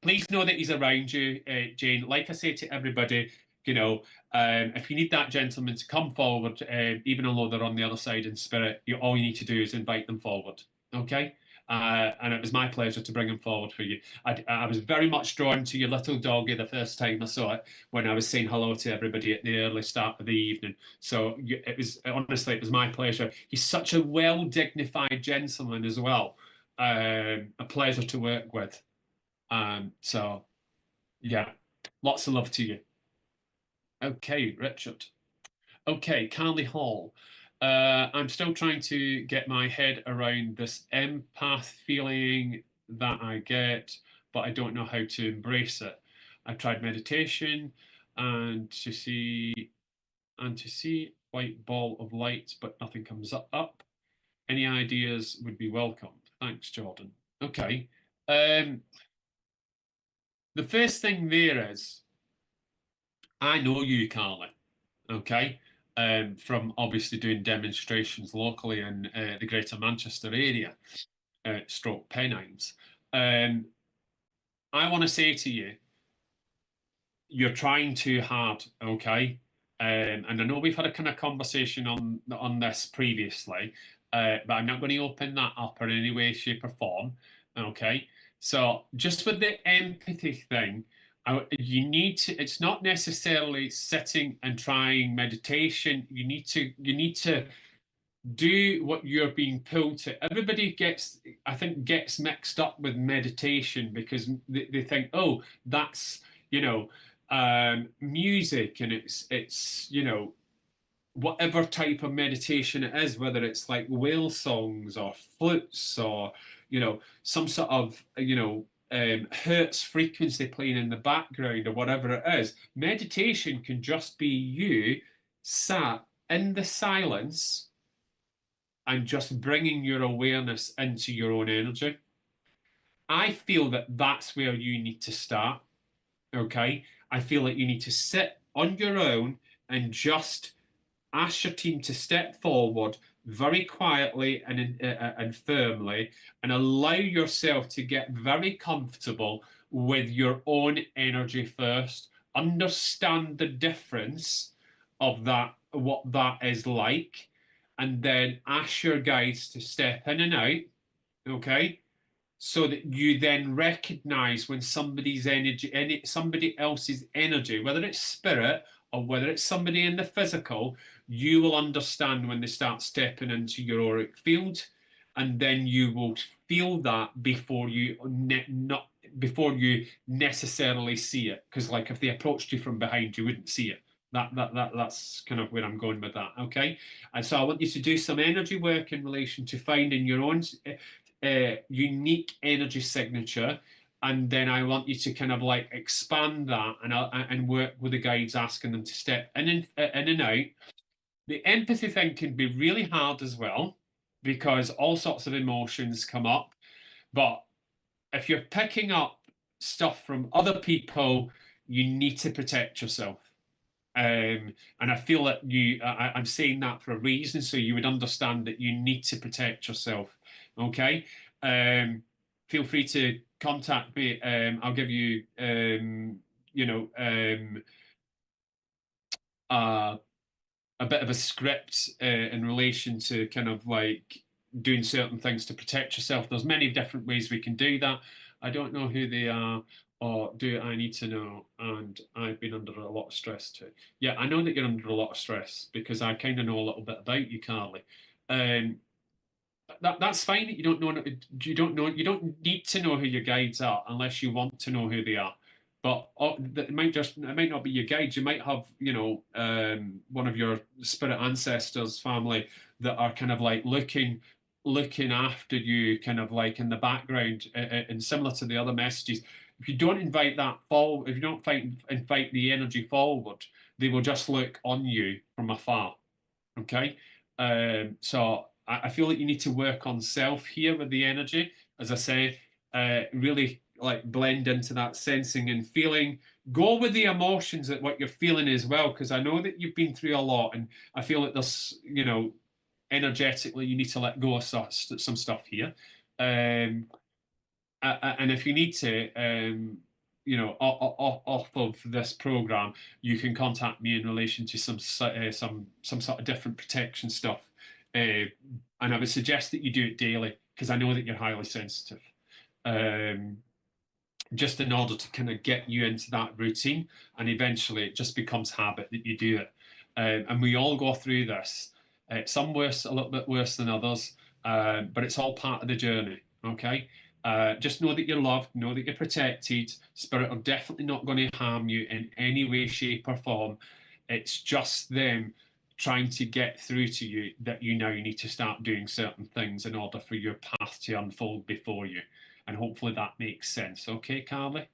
Please know that he's around you, Jane. Like I say to everybody, if you need that gentleman to come forward, even though they're on the other side in spirit, all you need to do is invite them forward. Okay? And it was my pleasure to bring him forward for you. I was very much drawn to your little doggy the first time I saw it when I was saying hello to everybody at the early start of the evening. So it was honestly, it was my pleasure. He's such a well dignified gentleman as well. A pleasure to work with. So yeah, lots of love to you. Okay, Richard. Okay, Carly Hall. I'm still trying to get my head around this empath feeling that I get, but I don't know how to embrace it. I've tried meditation and to see white ball of light, but nothing comes up. Any ideas would be welcome. Thanks, Jordan. Okay. Um, the first thing there is, I know you, Carly. Okay. From obviously doing demonstrations locally in the Greater Manchester area, stroke Pennines. I want to say to you, you're trying too hard, okay? And I know we've had a kind of conversation on this previously, but I'm not going to open that up in any way, shape, or form, okay? So just with the empathy thing, you need to. It's not necessarily sitting and trying meditation. You need to do what you're being pulled to. Everybody gets mixed up with meditation because they think, oh, that's you know music, and it's whatever type of meditation it is, whether it's like whale songs or flutes or some sort of hertz frequency playing in the background or whatever it is. Meditation can just be you sat in the silence and just bringing your awareness into your own energy. I feel that that's where you need to start. Okay. I feel like you need to sit on your own and just ask your team to step forward very quietly and firmly and allow yourself to get very comfortable with your own energy first. Understand the difference of that, what that is like, and then ask your guides to step in and out, okay? So that you then recognize when somebody else's energy, whether it's spirit or whether it's somebody in the physical, you will understand when they start stepping into your auric field, and then you will feel that before you necessarily see it. Because like if they approached you from behind, you wouldn't see it. That's kind of where I'm going with that. Okay, and so I want you to do some energy work in relation to finding your own unique energy signature, and then I want you to kind of like expand that and work with the guides, asking them to step in and out. The empathy thing can be really hard as well because all sorts of emotions come up. But if you're picking up stuff from other people, you need to protect yourself. And I feel that I'm saying that for a reason, so you would understand that you need to protect yourself. Okay. Feel free to contact me. I'll give you, you know, uh, a bit of a script in relation to kind of like doing certain things to protect yourself. There's many different ways we can do that. I don't know who they are, or do I need to know? And I've been under a lot of stress too. Yeah, I know that you're under a lot of stress because I kind of know a little bit about you, Carly. Um, that's fine that you don't know. You don't need to know who your guides are unless you want to know who they are. But it might not be your guides. You might have, one of your spirit ancestors family that are kind of like looking after you, kind of like in the background, and similar to the other messages. If you don't invite that forward, if you don't invite the energy forward, they will just look on you from afar. Okay. So I feel like you need to work on self here with the energy. As I say, really like blend into that sensing and feeling. Go with the emotions at what you're feeling as well, because I know that you've been through a lot, and I feel that there's, energetically, you need to let go of some stuff here. Um, and if you need to, off of this program, you can contact me in relation to some sort of different protection stuff. And I would suggest that you do it daily because I know that you're highly sensitive. Um, just in order to kind of get you into that routine, and eventually it just becomes habit that you do it. And we all go through this. Some worse, a little bit worse than others, but it's all part of the journey. Okay. Just know that you're loved, know that you're protected. Spirit are definitely not going to harm you in any way, shape, or form. It's just them trying to get through to you that you need to start doing certain things in order for your path to unfold before you. And hopefully that makes sense. Okay, Carly?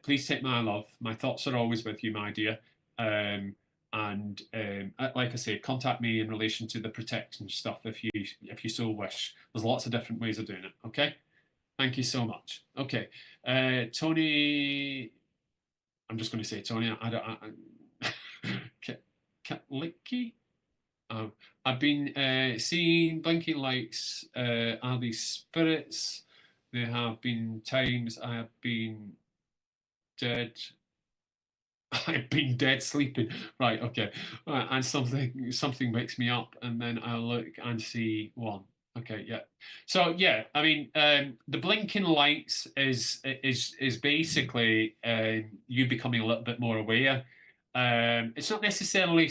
Please take my love. My thoughts are always with you, my dear. Like I say, contact me in relation to the protection stuff if you so wish. There's lots of different ways of doing it. Okay. Thank you so much. Okay, Tony. I'm just going to say Tony. I don't. Katlicki. Um, I've been seeing blinking lights. Are these spirits? There have been times I have been dead. I've been dead sleeping. Right, okay. And something wakes me up, and then I look and see one. Okay, yeah. So yeah, I mean, the blinking lights is basically you becoming a little bit more aware. It's not necessarily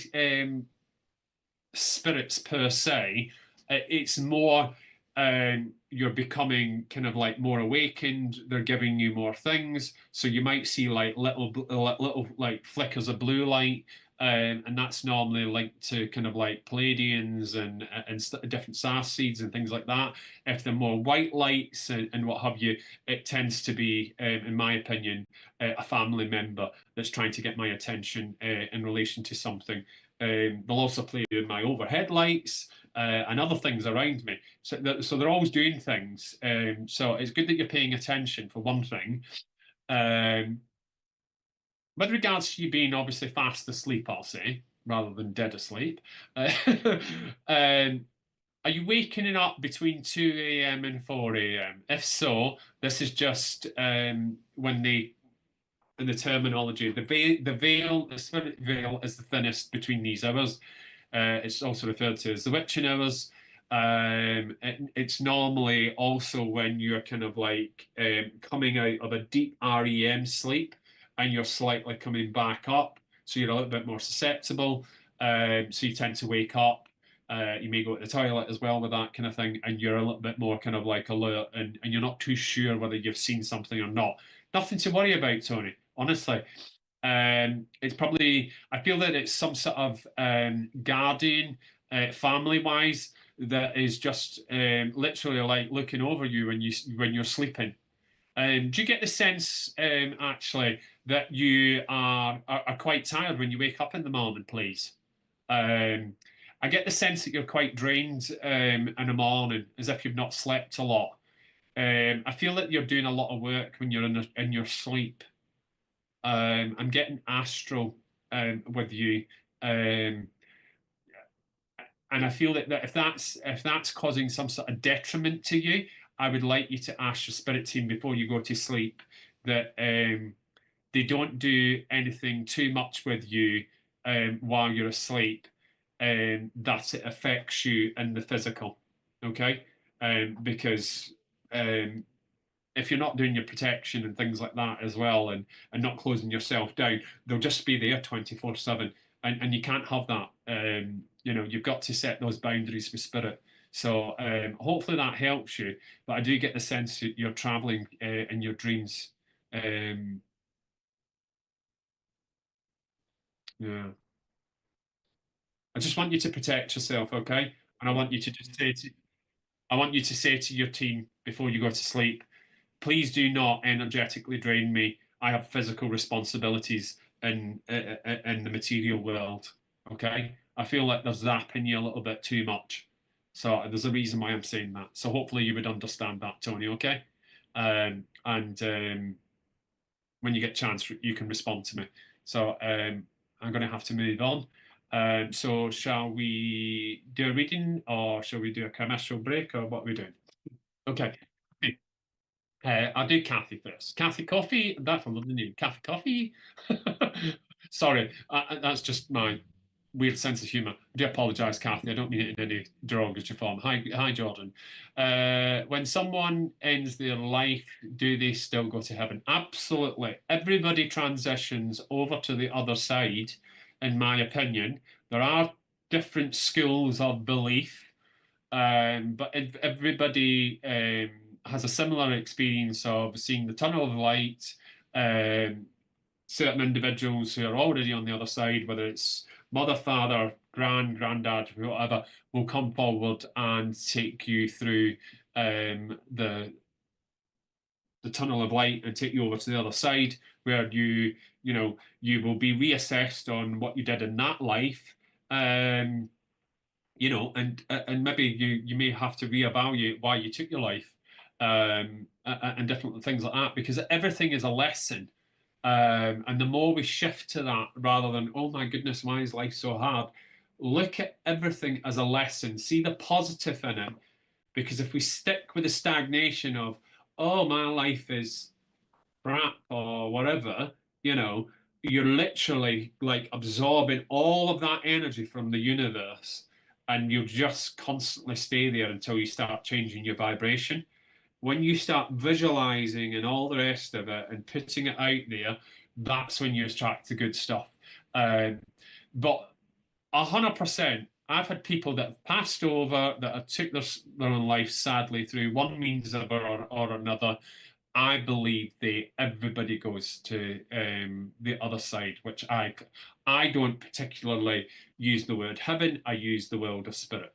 spirits per se. It's more you're becoming kind of like more awakened. They're giving you more things, so you might see like little like flickers of blue light, and that's normally linked to kind of like Pleiadians and different star seeds and things like that. If they're more white lights and what have you, it tends to be, in my opinion, a family member that's trying to get my attention in relation to something. They'll also play with my overhead lights and other things around me. So they're always doing things. So it's good that you're paying attention for one thing. Um, with regards to you being obviously fast asleep, I'll say, rather than dead asleep. Um, are you waking up between 2 a.m. and 4 a.m.? If so, this is just when in the terminology, the spirit veil is the thinnest between these hours. It's also referred to as the witching hours. It's normally also when you're kind of like coming out of a deep REM sleep and you're slightly coming back up. So you're a little bit more susceptible. So you tend to wake up. You may go to the toilet as well with that kind of thing, and you're a little bit more kind of like alert, and you're not too sure whether you've seen something or not. Nothing to worry about, Tony. Honestly, it's probably, I feel that it's some sort of guardian, family-wise, that is just literally like looking over you when you're sleeping. Do you get the sense, actually, that you are quite tired when you wake up in the morning, please? Um, I get the sense that you're quite drained in the morning, as if you've not slept a lot. I feel that you're doing a lot of work when you're in your sleep. I'm getting astral with you, um, and I feel that if that's causing some sort of detriment to you, I would like you to ask your spirit team before you go to sleep that they don't do anything too much with you while you're asleep, that it affects you in the physical. okay? Because um, if you're not doing your protection and things like that as well, and not closing yourself down, they'll just be there 24/7, and you can't have that. You've got to set those boundaries with spirit. So hopefully that helps you. But I do get the sense that you're traveling in your dreams. Um, yeah. I just want you to protect yourself, okay? And I want you to say to your team before you go to sleep, please do not energetically drain me. I have physical responsibilities in the material world. Okay, I feel like there's zapping you a little bit too much. So there's a reason why I'm saying that. So hopefully you would understand that, Tony. Okay, and when you get a chance, you can respond to me. So I'm going to have to move on. So shall we do a reading, or shall we do a commercial break, or what are we doing? Okay. I'll do Kathy first. Kathy Coffee, that's a lovely name. Kathy Coffee. Sorry, that's just my weird sense of humour. I do apologise, Kathy. I don't mean it in any derogatory form. Hi, Jordan. When someone ends their life, do they still go to heaven? Absolutely. Everybody transitions over to the other side, in my opinion. There are different schools of belief, but if everybody has a similar experience of seeing the tunnel of light. Certain individuals who are already on the other side, whether it's mother, father, granddad, whatever, will come forward and take you through the tunnel of light and take you over to the other side, where you will be reassessed on what you did in that life. Um, and maybe you may have to reevaluate why you took your life, and different things like that, because everything is a lesson. And the more we shift to that, rather than, oh my goodness, why is life so hard? Look at everything as a lesson. See the positive in it. Because if we stick with the stagnation of, oh, my life is crap or whatever, you're literally like absorbing all of that energy from the universe, and you'll just constantly stay there until you start changing your vibration. When you start visualizing and all the rest of it and putting it out there, that's when you attract the good stuff. But 100%, I've had people that have passed over that have took their own life sadly through one means or another. I believe everybody goes to the other side, which I don't particularly use the word heaven. I use the world of spirit.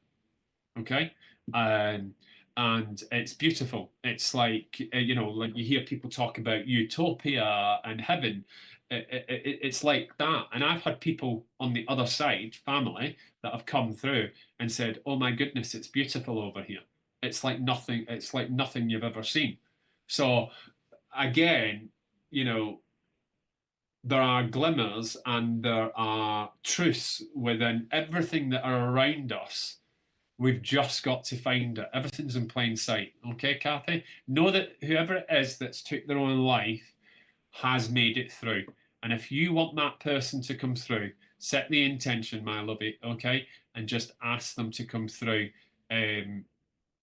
Okay, um, and it's beautiful. It's like like you hear people talk about utopia and heaven. It's like that. And I've had people on the other side, family, that have come through and said, "Oh my goodness, it's beautiful over here. It's like nothing. It's like nothing you've ever seen." So again, you know, there are glimmers and there are truths within everything that are around us. We've just got to find it. Everything's in plain sight. Okay, Kathy? Know that whoever it is that's took their own life has made it through. And if you want that person to come through, set the intention, my lovey, okay? And just ask them to come through. Um,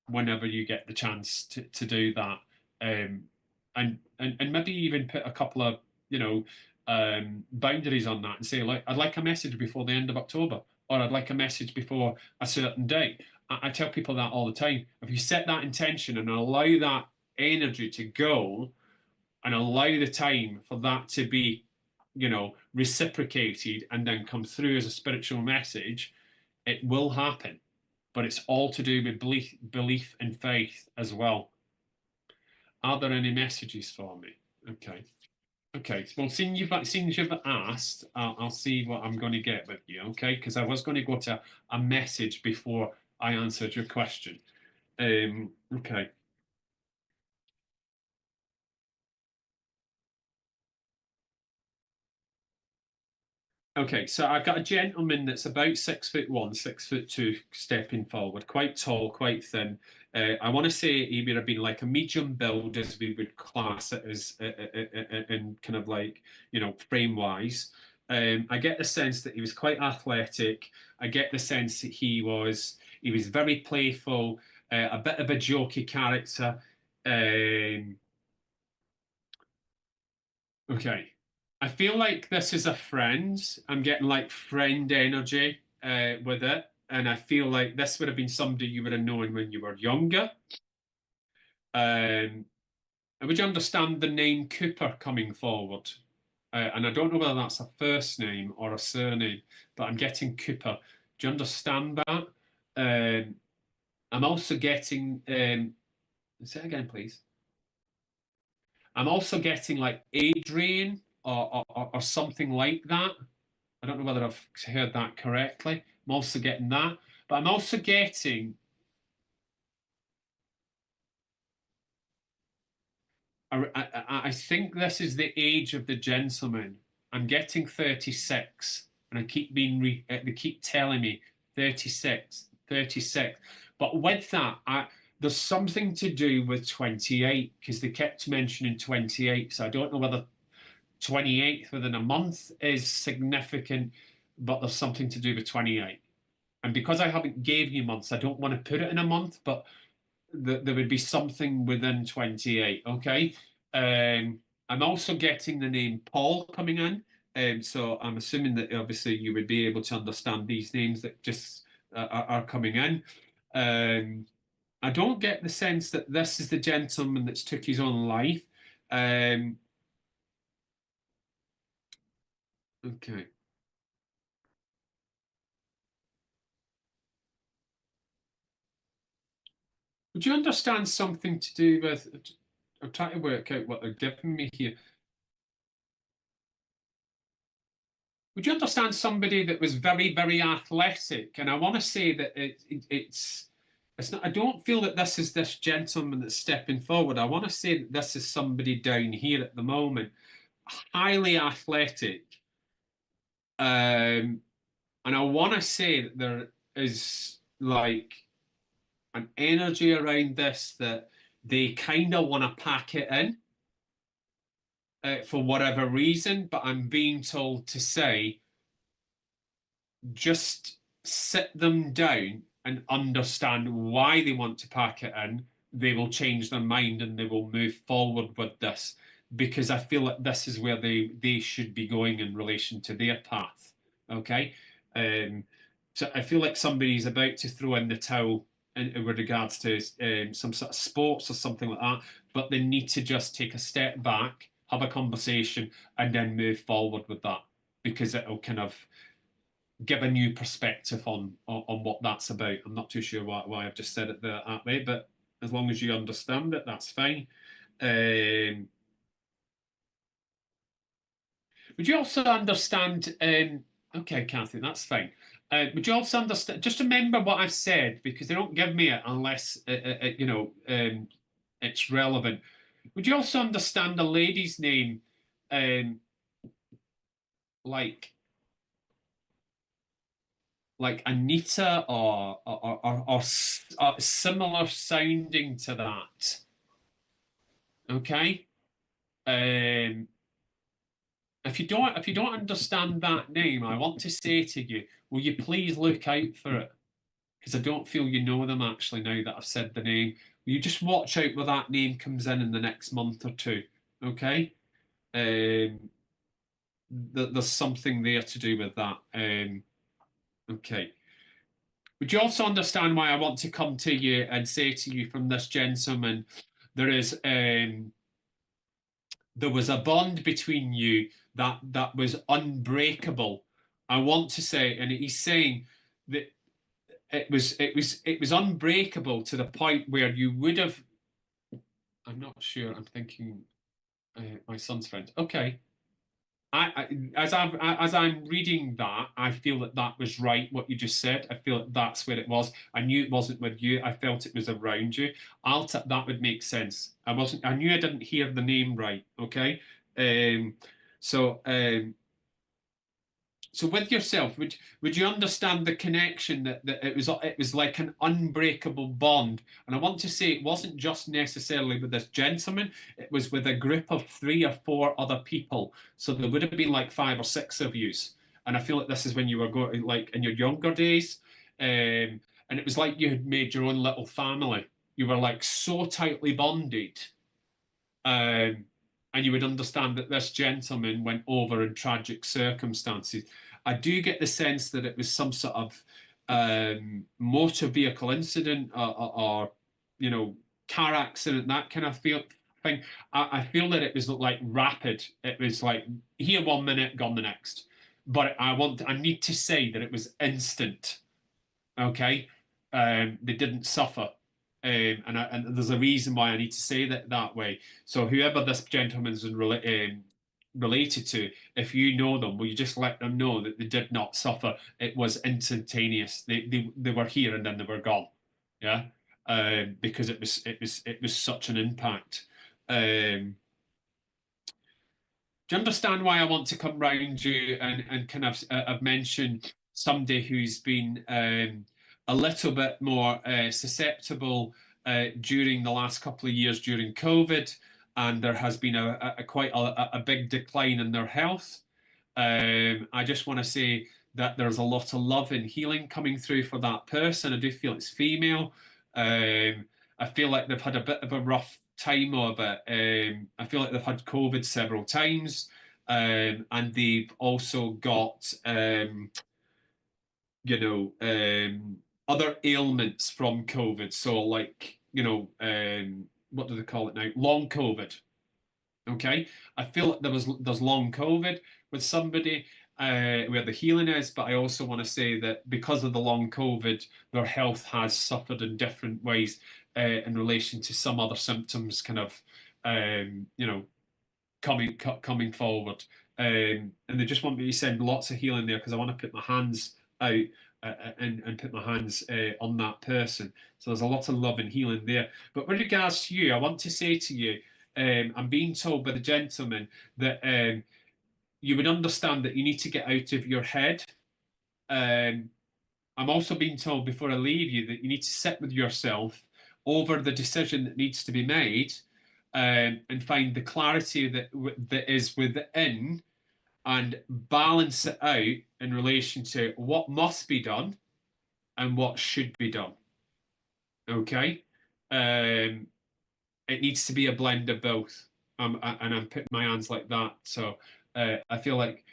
Whenever you get the chance to do that, um, and maybe even put a couple of boundaries on that and say, like, I'd like a message before the end of October, or I'd like a message before a certain date. I tell people that all the time. If you set that intention and allow that energy to go, and allow the time for that to be reciprocated and then come through as a spiritual message, it will happen. But it's all to do with belief and faith as well. Are there any messages for me? Okay. Okay. Well, since you've asked, I'll see what I'm going to get with you. Okay, because I was going to go to a message before I answered your question. Okay. Okay, so I've got a gentleman that's about 6'1", 6'2", stepping forward, quite tall, quite thin. I want to say he would have been like a medium build, as we would class it as, in kind of like, frame wise. I get the sense that he was quite athletic. I get the sense that he was very playful. a bit of a jokey character. Okay. I feel like this is a friend. I'm getting like friend energy with it. And I feel like this would have been somebody you would have known when you were younger. And would you understand the name Cooper coming forward? And I don't know whether that's a first name or a surname, but I'm getting Cooper. Do you understand that? I'm also getting, say it again, please. I'm also getting like Adrian or something like that. I don't know whether I've heard that correctly. I'm also getting that, but I'm also getting. I think this is the age of the gentleman. I'm getting 36, and I keep they keep telling me 36, 36. But with that, there's something to do with 28 because they kept mentioning 28. So I don't know whether 28th within a month is significant, but there's something to do with 28. And because I haven't gave you months, I don't want to put it in a month, but there would be something within 28. Okay. I'm also getting the name Paul coming in. So I'm assuming that obviously you would be able to understand these names that just are coming in. I don't get the sense that this is the gentleman that's took his own life. Okay. Would you understand something to do with? I'm trying to work out what they're giving me here. Would you understand somebody that was very, very athletic? And I want to say that it's not. I don't feel that this is this gentleman that's stepping forward. I want to say that this is somebody down here at the moment, highly athletic. And I want to say that there is like an energy around this that they kind of want to pack it in for whatever reason, but I'm being told to say just sit them down and understand why they want to pack it in. They will change their mind and they will move forward with this because I feel like this is where they should be going in relation to their path. Okay. Um, so I feel like somebody's about to throw in the towel with regards to some sort of sports or something like that, but they need to just take a step back, have a conversation, and then move forward with that because it'll kind of give a new perspective on what that's about. I'm not too sure why I've just said it that way, but as long as you understand it, that's fine. Would you also understand? Okay, Kathy, that's fine. Would you also understand? Just remember what I've said because they don't give me it unless it's relevant. Would you also understand a lady's name, um, like Anita or similar sounding to that? Okay. Um, if you don't understand that name, I want to say to you, will you please look out for it? Because I don't feel you know them actually now that I've said the name. Will you just watch out where that name comes in the next month or two? Okay. There's something there to do with that. Okay. Would you also understand why I want to come to you and say to you from this gentleman, there is there was a bond between you that was unbreakable. I want to say, and he's saying that it was unbreakable to the point where you would have. I'm not sure. I'm thinking my son's friend. Okay, as I'm reading that, I feel that that was right. What you just said, I feel that that's where it was. I knew it wasn't with you. I felt it was around you. That would make sense. I wasn't. I knew I didn't hear the name right. Okay, um, so so with yourself, would you understand the connection that it was like an unbreakable bond? And I want to say it wasn't just necessarily with this gentleman, it was with a group of 3 or 4 other people. So there would have been like 5 or 6 of yous. And I feel like this is when you were going like in your younger days. And it was like you had made your own little family. You were like so tightly bonded, um, and you would understand that this gentleman went over in tragic circumstances. I do get the sense that it was some sort of motor vehicle incident, or you know, car accident, that kind of thing. I feel that it was like rapid. It was like here 1 minute, gone the next. But I need to say that it was instant. Okay, they didn't suffer, and there's a reason why I need to say that way. So whoever this gentleman's related to, if you know them, will you just let them know that they did not suffer? It was instantaneous. They were here and then they were gone. Yeah, because it was such an impact. Do you understand why I want to come round you and kind of I've mentioned somebody who's been a little bit more susceptible during the last couple of years during COVID, and there has been a quite a big decline in their health. I just want to say that there's a lot of love and healing coming through for that person. I do feel it's female. I feel like they've had a bit of a rough time of it. I feel like they've had COVID several times, and they've also got, you know, other ailments from COVID. So, like, what do they call it now? Long COVID. Okay, I feel like there's long COVID with somebody where the healing is, but I also want to say that because of the long COVID, their health has suffered in different ways in relation to some other symptoms, kind of, you know, coming forward, and they just want me to send lots of healing there because I want to put my hands out and put my hands on that person. So there's a lot of love and healing there. But with regards to you, I want to say to you, I'm being told by the gentleman that you would understand that you need to get out of your head. Um, I'm also being told before I leave you that you need to sit with yourself over the decision that needs to be made, and find the clarity that is within and balance it out in relation to what must be done and what should be done. Okay? Um, it needs to be a blend of both. And I'm putting my hands like that. So I feel like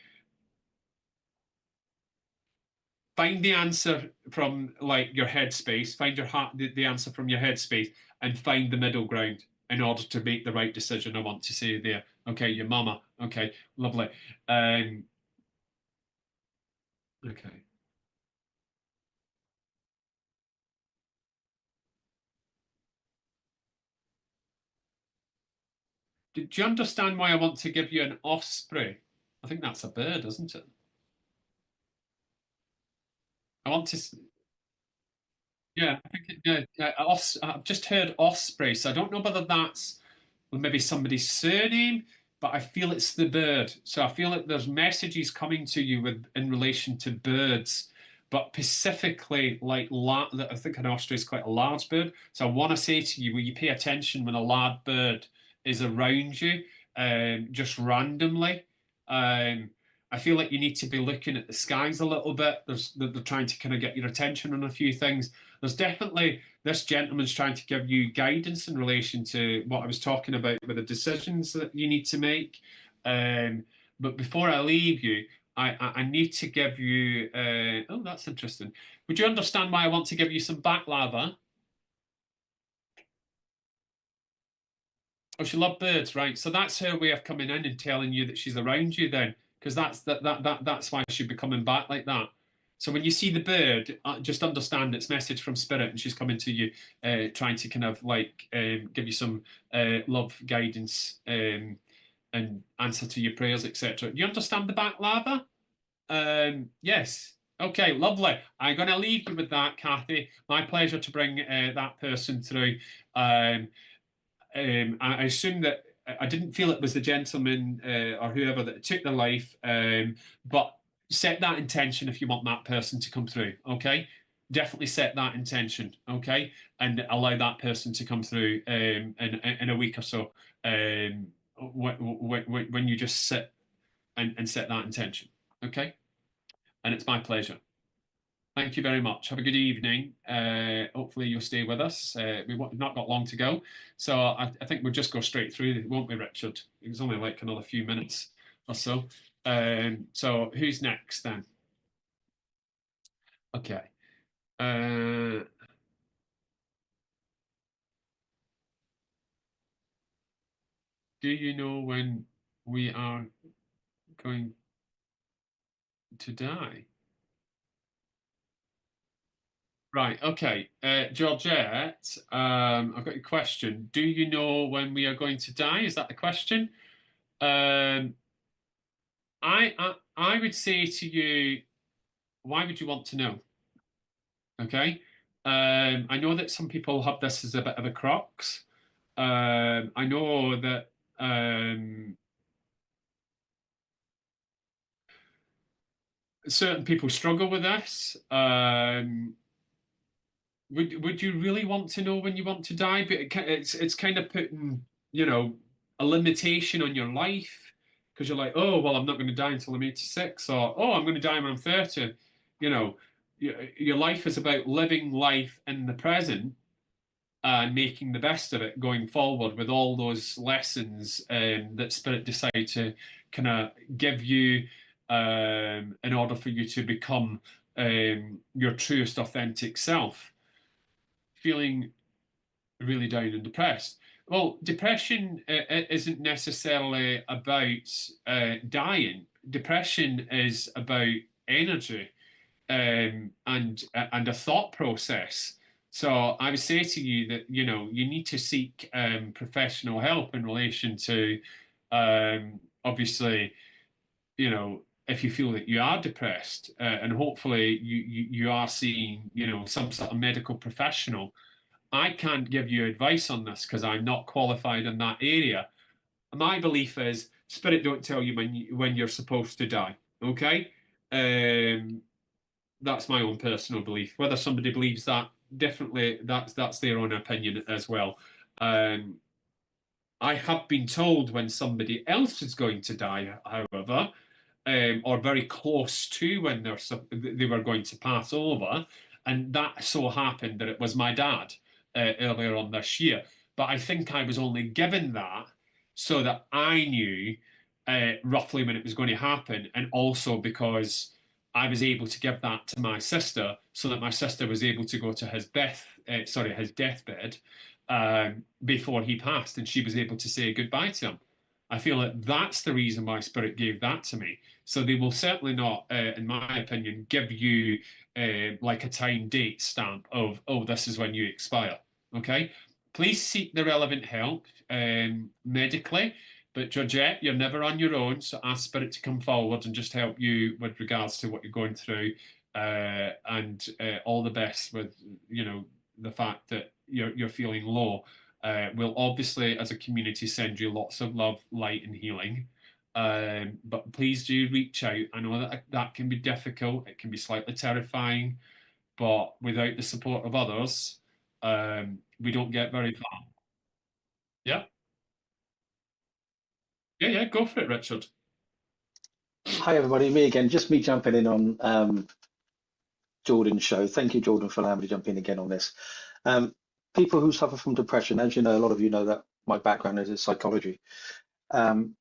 find the answer from like your headspace, find your heart, the answer from your headspace, and find the middle ground in order to make the right decision. I want to say there. Okay, your mama. Okay, lovely. Um, okay. Do you understand why I want to give you an osprey? I think that's a bird, isn't it? I want to. Yeah, I think yeah, I've just heard osprey, so I don't know whether that's maybe somebody's surname, but I feel it's the bird. So I feel like there's messages coming to you with in relation to birds, but specifically like I think an osprey is quite a large bird. So I want to say to you, will you pay attention when a large bird is around you, just randomly? Um, I feel like you need to be looking at the skies a little bit. They're trying to kind of get your attention on a few things. There's definitely this gentleman's trying to give you guidance in relation to what I was talking about with the decisions that you need to make. But before I leave you, I need to give you. Oh, that's interesting. Would you understand why I want to give you some baklava? Oh, she loved birds, right? So that's her way of coming in and telling you that she's around you then, because that's why she'd be coming back like that. So when you see the bird, just understand it's message from spirit, and she's coming to you, trying to kind of like give you some love, guidance, and answer to your prayers, etc. Do you understand the back lava? Yes. Okay, lovely. I'm going to leave you with that, Kathy. My pleasure to bring that person through. Um, I assume that I didn't feel it was the gentleman or whoever that took the life, but set that intention if you want that person to come through. Okay, definitely set that intention. Okay, and allow that person to come through in a week or so. When you just sit and set that intention. Okay, and it's my pleasure. Thank you very much. Have a good evening. Hopefully you'll stay with us. We've not got long to go. So I think we'll just go straight through, won't we, Richard? It's only like another few minutes or so. So who's next then? Okay. Uh, do you know when we are going to die? Right, okay. Georgette, I've got a question. Do you know when we are going to die? Is that the question? Um, I would say to you, why would you want to know? Okay. I know that some people have this as a bit of a crux. I know that certain people struggle with this. Would you really want to know when you want to die? But it's kind of putting, a limitation on your life because you're like, oh, well, I'm not going to die until I'm 86, or oh, I'm going to die when I'm 30. You know, your life is about living life in the present and making the best of it going forward with all those lessons that Spirit decide to kind of give you in order for you to become your truest, authentic self. Feeling really down and depressed. Well, depression isn't necessarily about dying. Depression is about energy and a thought process. So I would say to you that you need to seek professional help in relation to obviously if you feel that you are depressed and hopefully you are seeing some sort of medical professional. I can't give you advice on this because I'm not qualified in that area. My belief is spirit don't tell you when you're supposed to die. Okay, um, that's my own personal belief. Whether somebody believes that differently, that's their own opinion as well. Um, I have been told when somebody else is going to die, however, or very close to when they were going to pass over, and that so happened that it was my dad earlier on this year. But I think I was only given that so that I knew roughly when it was going to happen, and also because I was able to give that to my sister, so that my sister was able to go to his deathbed before he passed, and she was able to say goodbye to him. I feel that that's the reason why Spirit gave that to me. So they will certainly not, in my opinion, give you like a time date stamp of, oh, this is when you expire. Okay. Please seek the relevant help medically. But Georgette, you're never on your own. So ask Spirit to come forward and just help you with regards to what you're going through. And all the best with, the fact that you're feeling low. We'll obviously, as a community, send you lots of love, light, and healing. But please do reach out. I know that that can be difficult. It can be slightly terrifying, but without the support of others, we don't get very far. Yeah, yeah, yeah. Go for it, Richard. Hi everybody, me again. Just me jumping in on Jordan's show. Thank you, Jordan, for allowing me to jump in again on this. Um, People who suffer from depression, as you know, a lot of you know that my background is in psychology. Um,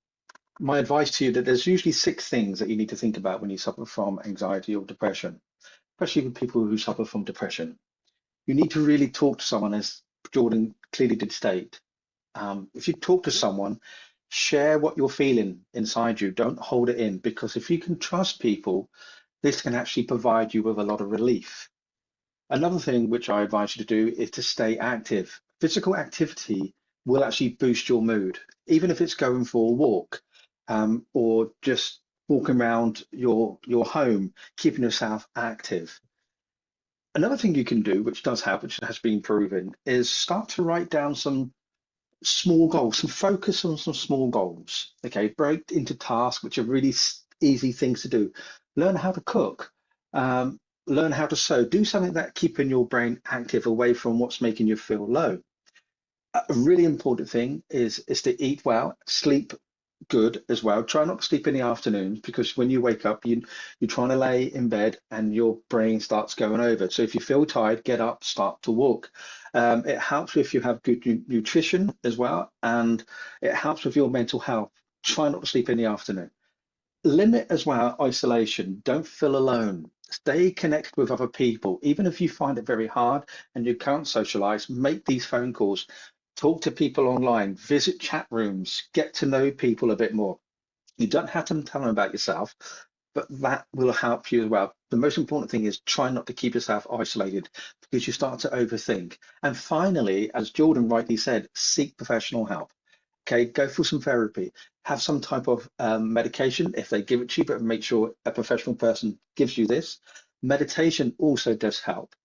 my advice to you that there's usually 6 things that you need to think about when you suffer from anxiety or depression, especially with people who suffer from depression. You need to really talk to someone, as Jordan clearly did state. If you talk to someone, share what you're feeling inside you. Don't hold it in, because if you can trust people, this can actually provide you with a lot of relief. Another thing which I advise you to do is to stay active. Physical activity will actually boost your mood, even if it's going for a walk, or just walking around your home, keeping yourself active. Another thing you can do, which does help, which has been proven, is start to write down some small goals, some focus on some small goals. Okay, break into tasks which are really easy things to do. Learn how to cook, learn how to sew. Do something that keeping your brain active away from what's making you feel low. A really important thing is to eat well, sleep good as well. Try not to sleep in the afternoons because when you wake up, you're trying to lay in bed and your brain starts going over. So if you feel tired, get up, start to walk. It helps if you have good nutrition as well, and it helps with your mental health. Try not to sleep in the afternoon. Limit as well isolation. Don't feel alone. Stay connected with other people. Even if you find it very hard and you can't socialize, make these phone calls. Talk to people online, visit chat rooms, get to know people a bit more. You don't have to tell them about yourself, but that will help you as well. The most important thing is try not to keep yourself isolated because you start to overthink. And finally, as Jordan rightly said, seek professional help. Okay, go for some therapy, have some type of medication if they give it to you, but make sure a professional person gives you this. Meditation also does help.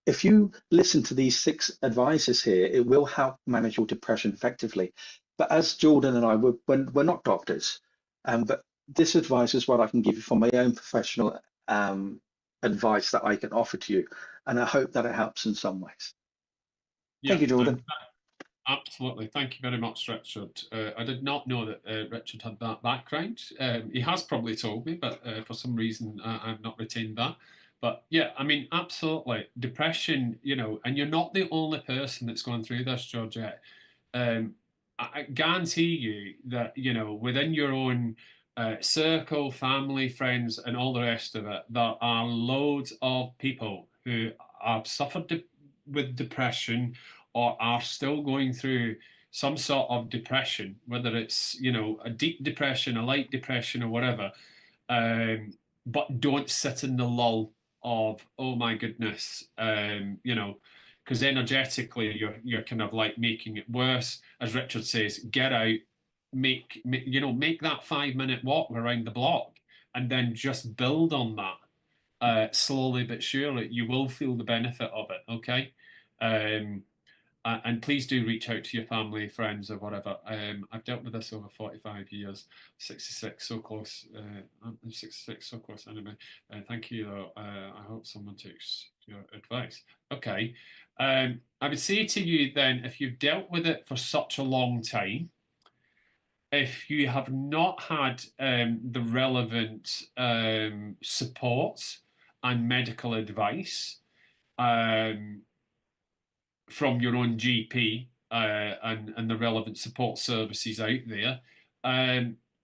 If you listen to these 6 advices here, it will help manage your depression effectively. But as Jordan and I, we're not doctors, but this advice is what I can give you from my own professional advice that I can offer to you. And I hope that it helps in some ways. Yeah, Thank you, Jordan. absolutely. Thank you very much, Richard. I did not know that Richard had that background. He has probably told me, but for some reason I've not retained that. But yeah, I mean, absolutely. Depression, and you're not the only person that's going through this, Georgette. Um, I guarantee you that, within your own circle, family, friends, and all the rest of it, there are loads of people who have suffered with depression or are still going through some sort of depression, whether it's, a deep depression, a light depression, or whatever, but don't sit in the lull of, oh my goodness, because energetically you're kind of like making it worse. As Richard says, get out, make that 5 minute walk around the block, and then just build on that. Slowly but surely, you will feel the benefit of it. Okay. Um, and please do reach out to your family, friends, or whatever. I've dealt with this over 45 years. 66, so close. I'm 66, so close. Anyway, thank you. I hope someone takes your advice. Okay. I would say to you then, if you've dealt with it for such a long time, if you have not had the relevant support and medical advice, um, from your own GP and the relevant support services out there,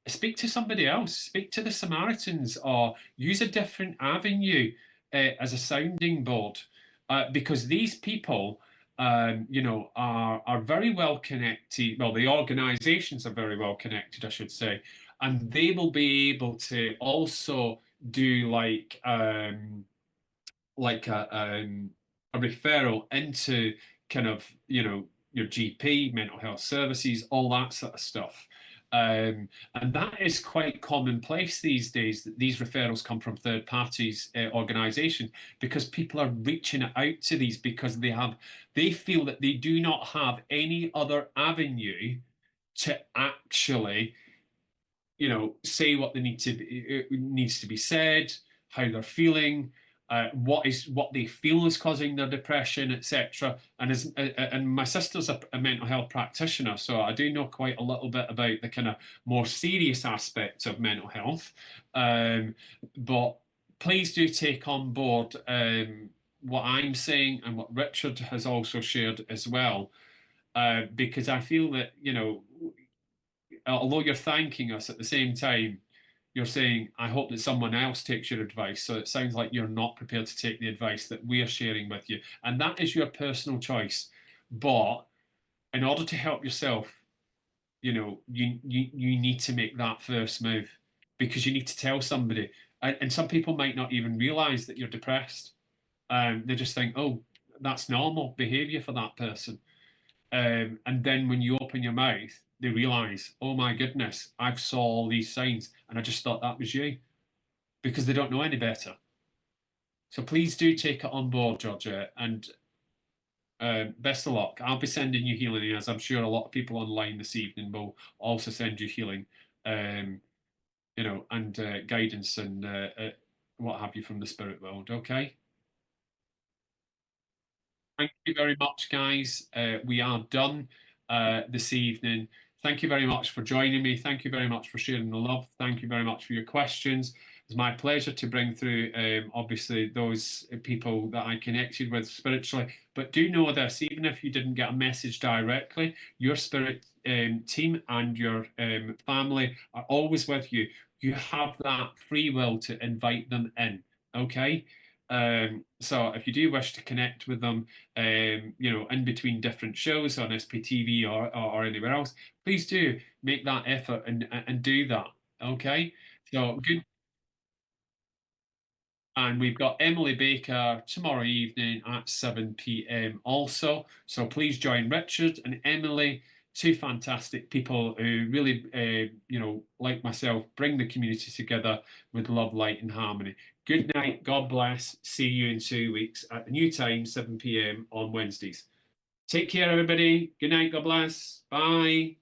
speak to somebody else, speak to the Samaritans, or use a different avenue as a sounding board, because these people, are very well connected. Well, the organisations are very well connected, I should say, and they will be able to also do like a referral into kind of your GP, mental health services, all that sort of stuff. And that is quite commonplace these days, that these referrals come from third parties, organisations, because people are reaching out to these because they feel that they do not have any other avenue to actually say what they needs to be said, how they're feeling, what they feel is causing their depression, etc. And my sister's a mental health practitioner, so I do know quite a little bit about the kind of more serious aspects of mental health. But please do take on board what I'm saying and what Richard has also shared as well, because I feel that although you're thanking us at the same time, you're saying, I hope that someone else takes your advice. So it sounds like you're not prepared to take the advice that we are sharing with you. And that is your personal choice. But in order to help yourself, you need to make that first move because you need to tell somebody. And some people might not even realize that you're depressed. They just think, oh, that's normal behavior for that person. And then when you open your mouth, they realize, oh my goodness, I've saw all these signs and I just thought that was you because they don't know any better. So please do take it on board, Georgia, and best of luck. I'll be sending you healing, as I'm sure a lot of people online this evening will also send you healing, um, and guidance and what have you from the spirit world. Okay. Thank you very much, guys. We are done this evening. Thank you very much for joining me. Thank you very much for sharing the love. Thank you very much for your questions. It's my pleasure to bring through, obviously, those people that I connected with spiritually. But do know this, even if you didn't get a message directly, your spirit team and your family are always with you. You have that free will to invite them in. Okay. So if you do wish to connect with them, in between different shows on SPTV or anywhere else, please do make that effort and do that. Okay. So good. And we've got Emily Baker tomorrow evening at 7 p.m. also. So please join Richard and Emily, two fantastic people who really, like myself, bring the community together with love, light, and harmony. Good night. God bless. See you in 2 weeks at the new time, 7 p.m. on Wednesdays. Take care, everybody. Good night. God bless. Bye.